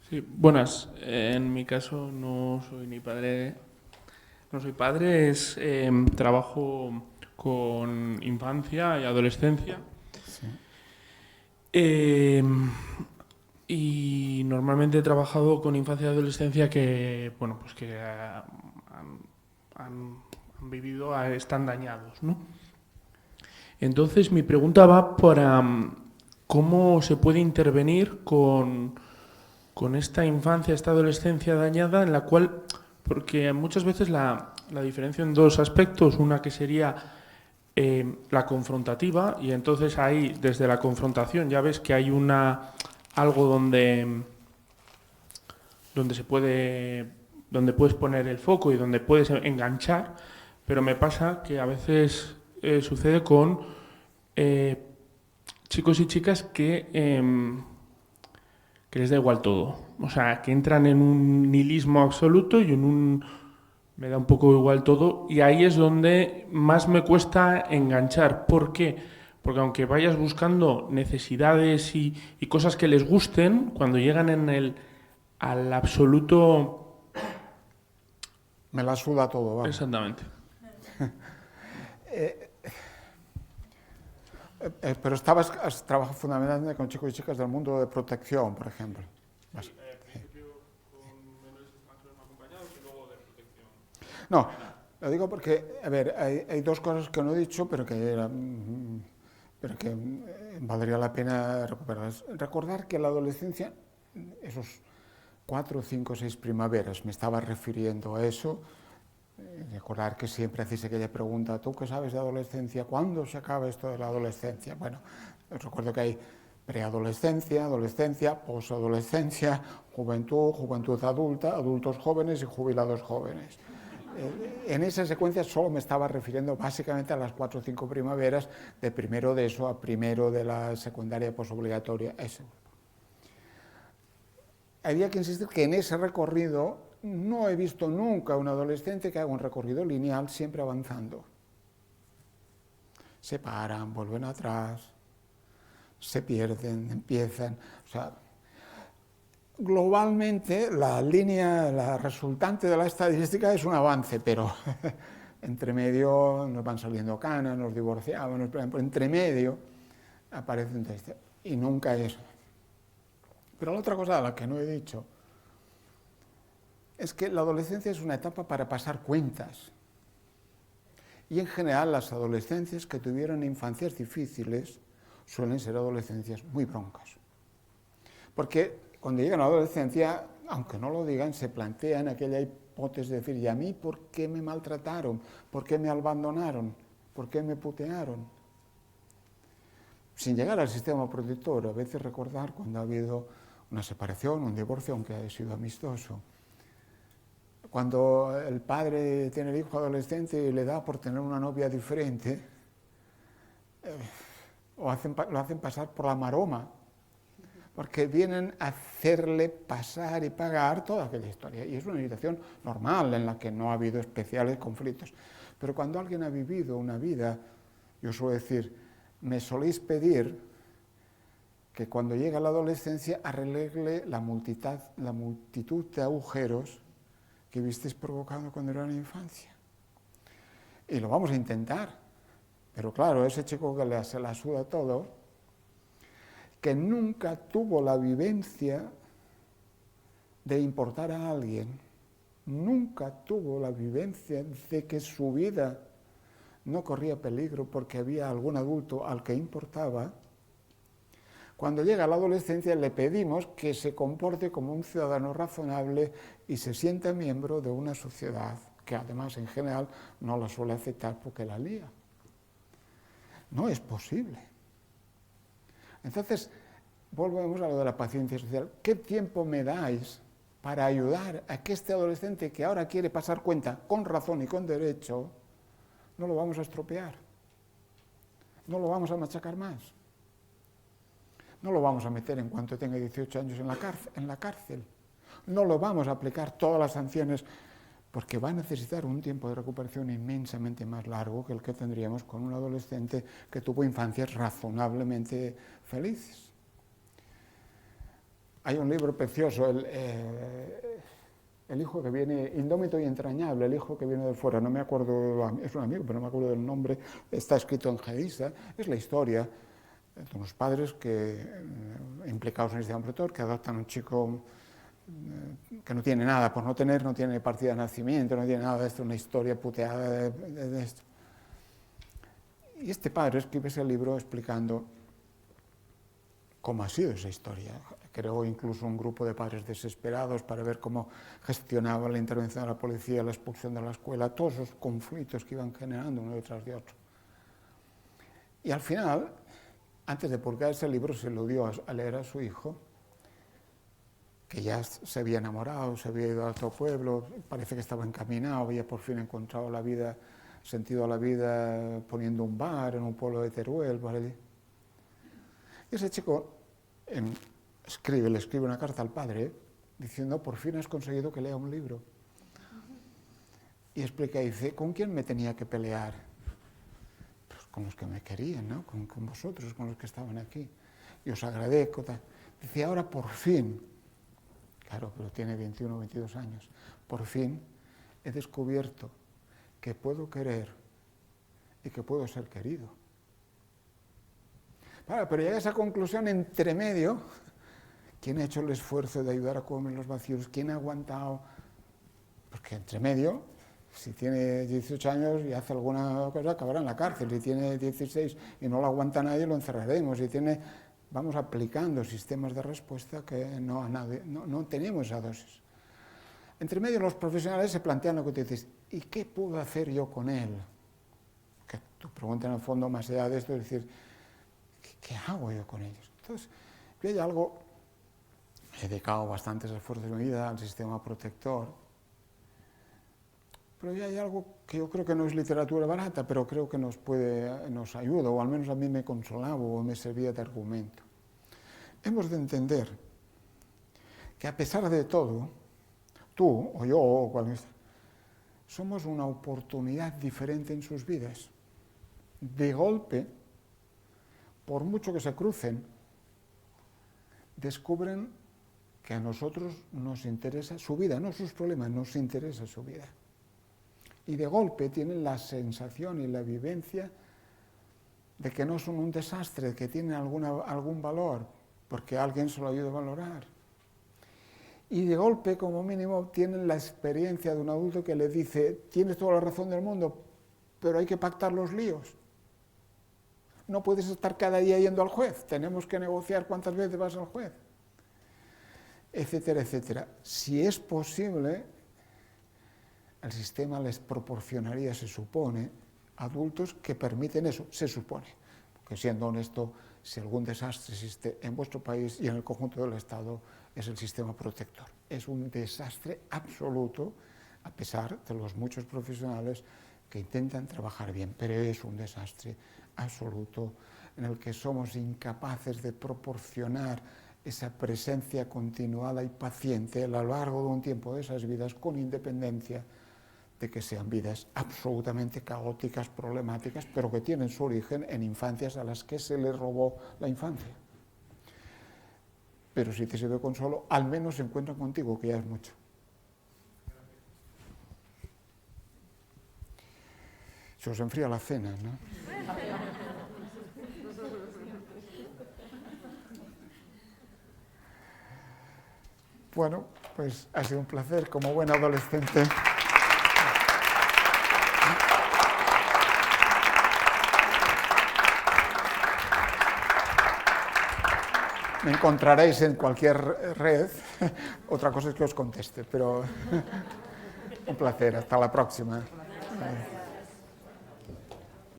Sí, buenas. En mi caso no soy padre, trabajo con infancia y adolescencia. Sí. Y normalmente he trabajado con infancia y adolescencia que han vivido, están dañados, ¿no? Entonces mi pregunta va para cómo se puede intervenir con esta infancia, esta adolescencia dañada, en la cual, porque muchas veces la diferencio en dos aspectos, una que sería la confrontativa, y entonces ahí, desde la confrontación, ya ves que hay algo donde puedes poner el foco y donde puedes enganchar, pero me pasa que a veces sucede con chicos y chicas que les da igual todo. O sea, que entran en un nihilismo absoluto y me da un poco igual todo, y ahí es donde más me cuesta enganchar. ¿Por qué? Porque aunque vayas buscando necesidades y cosas que les gusten, cuando llegan al absoluto... Me la suda todo, vamos. Exactamente. Pero has trabajado fundamentalmente con chicos y chicas del mundo de protección, por ejemplo. Al principio con menores extranjeros no acompañados y luego de protección. No, lo digo porque, a ver, hay dos cosas que no he dicho, pero que valdría la pena recuperarlas. Recordar que la adolescencia, esos 4, 5, 6 primaveras, me estaba refiriendo a eso. Recordar que siempre hacéis aquella pregunta, ¿tú qué sabes de adolescencia? ¿Cuándo se acaba esto de la adolescencia? Bueno, recuerdo que hay preadolescencia, adolescencia, posadolescencia, juventud, juventud adulta, adultos jóvenes y jubilados jóvenes. En esa secuencia solo me estaba refiriendo básicamente a las 4 o 5 primaveras, de primero de eso a primero de la secundaria posobligatoria. Eso. Había que insistir que en ese recorrido no he visto nunca un adolescente que haga un recorrido lineal siempre avanzando. se paran, vuelven atrás, se pierden, empiezan. O sea, globalmente la resultante de la estadística es un avance, pero entre medio nos van saliendo canas, nos divorciamos, entre medio aparecen y nunca es. Pero la otra cosa a la que no he dicho es que la adolescencia es una etapa para pasar cuentas. Y en general las adolescencias que tuvieron infancias difíciles suelen ser adolescencias muy broncas. Porque cuando llegan a la adolescencia, aunque no lo digan, se plantean aquella hipótesis de decir, ¿y a mí por qué me maltrataron? ¿Por qué me abandonaron? ¿Por qué me putearon? Sin llegar al sistema protector, a veces recordar cuando ha habido una separación, un divorcio, aunque haya sido amistoso. Cuando el padre tiene el hijo adolescente y le da por tener una novia diferente, lo hacen pasar por la maroma, porque vienen a hacerle pasar y pagar toda aquella historia. Y es una situación normal en la que no ha habido especiales conflictos. Pero cuando alguien ha vivido una vida, yo suelo decir, me soléis pedir que cuando llega la adolescencia arregle la multitud de agujeros que visteis provocando cuando era una infancia. Y lo vamos a intentar. Pero claro, ese chico que se la suda todo, que nunca tuvo la vivencia de importar a alguien, nunca tuvo la vivencia de que su vida no corría peligro porque había algún adulto al que importaba, cuando llega a la adolescencia le pedimos que se comporte como un ciudadano razonable y se sienta miembro de una sociedad que además en general no la suele aceptar porque la lía. No es posible. Entonces, volvemos a lo de la paciencia social. ¿Qué tiempo me dais para ayudar a que este adolescente que ahora quiere pasar cuenta con razón y con derecho, no lo vamos a estropear? No lo vamos a machacar más. No lo vamos a meter en cuanto tenga 18 años en la cárcel. No lo vamos a aplicar todas las sanciones porque va a necesitar un tiempo de recuperación inmensamente más largo que el que tendríamos con un adolescente que tuvo infancias razonablemente felices. Hay un libro precioso, el hijo que viene, indómito y entrañable, el hijo que viene de fuera, no me acuerdo, es un amigo, pero no me acuerdo del nombre, está escrito en Gedisa, es la historia de unos padres que, implicados en el sistema protector, que adoptan a un chico que no tiene nada por no tener, no tiene partida de nacimiento, no tiene nada de esto, una historia puteada de esto. Y este padre escribe ese libro explicando cómo ha sido esa historia. Creó incluso un grupo de padres desesperados para ver cómo gestionaba la intervención de la policía, la expulsión de la escuela, todos esos conflictos que iban generando uno detrás de otro. Y al final, antes de publicar ese libro, se lo dio a leer a su hijo, que ya se había enamorado, se había ido a otro pueblo, parece que estaba encaminado, había por fin encontrado la vida, sentido a la vida poniendo un bar en un pueblo de Teruel, por allí. Y ese chico le escribe una carta al padre diciendo, por fin has conseguido que lea un libro. Y explica, dice, ¿con quién me tenía que pelear? Pues con los que me querían, ¿no? Con vosotros, con los que estaban aquí. Y os agradezco. Dice, ahora por fin, claro, pero tiene 21 o 22 años, por fin he descubierto que puedo querer y que puedo ser querido. Claro, pero llega a esa conclusión entre medio. ¿Quién ha hecho el esfuerzo de ayudar a cubrir los vacíos? ¿Quién ha aguantado? Porque entre medio, si tiene 18 años y hace alguna cosa, acabará en la cárcel. Si tiene 16 y no lo aguanta nadie, lo encerraremos. Si vamos aplicando sistemas de respuesta que no tenemos esa dosis. Entre medio los profesionales se plantean lo que te dices, ¿y qué puedo hacer yo con él? Que tu pregunta en el fondo, más allá de esto, es decir, ¿qué hago yo con ellos? Entonces, yo hay algo, he dedicado bastantes esfuerzos de mi vida al sistema protector, pero ya hay algo que yo creo que no es literatura barata, pero creo que nos ayuda, o al menos a mí me consolaba o me servía de argumento. Hemos de entender que a pesar de todo, tú o yo o cualquier, somos una oportunidad diferente en sus vidas. de golpe, por mucho que se crucen, descubren que a nosotros nos interesa su vida, no sus problemas, nos interesa su vida. Y de golpe tienen la sensación y la vivencia de que no son un desastre, que tienen algún valor, porque alguien se lo ayuda a valorar. Y de golpe, como mínimo, tienen la experiencia de un adulto que le dice: tienes toda la razón del mundo, pero hay que pactar los líos. No puedes estar cada día yendo al juez, tenemos que negociar cuántas veces vas al juez, etcétera, etcétera. Si es posible, el sistema les proporcionaría, se supone, adultos que permiten eso, se supone. Porque siendo honesto, si algún desastre existe en vuestro país y en el conjunto del Estado, es el sistema protector. Es un desastre absoluto, a pesar de los muchos profesionales que intentan trabajar bien, pero es un desastre absoluto en el que somos incapaces de proporcionar esa presencia continuada y paciente a lo largo de un tiempo de esas vidas, con independencia de que sean vidas absolutamente caóticas, problemáticas, pero que tienen su origen en infancias a las que se les robó la infancia. Pero si te sirve consuelo, al menos se encuentran contigo, que ya es mucho. Se os enfría la cena, ¿no? Bueno, pues ha sido un placer como buen adolescente. Me encontraréis en cualquier red. Otra cosa es que os conteste, pero un placer. Hasta la próxima.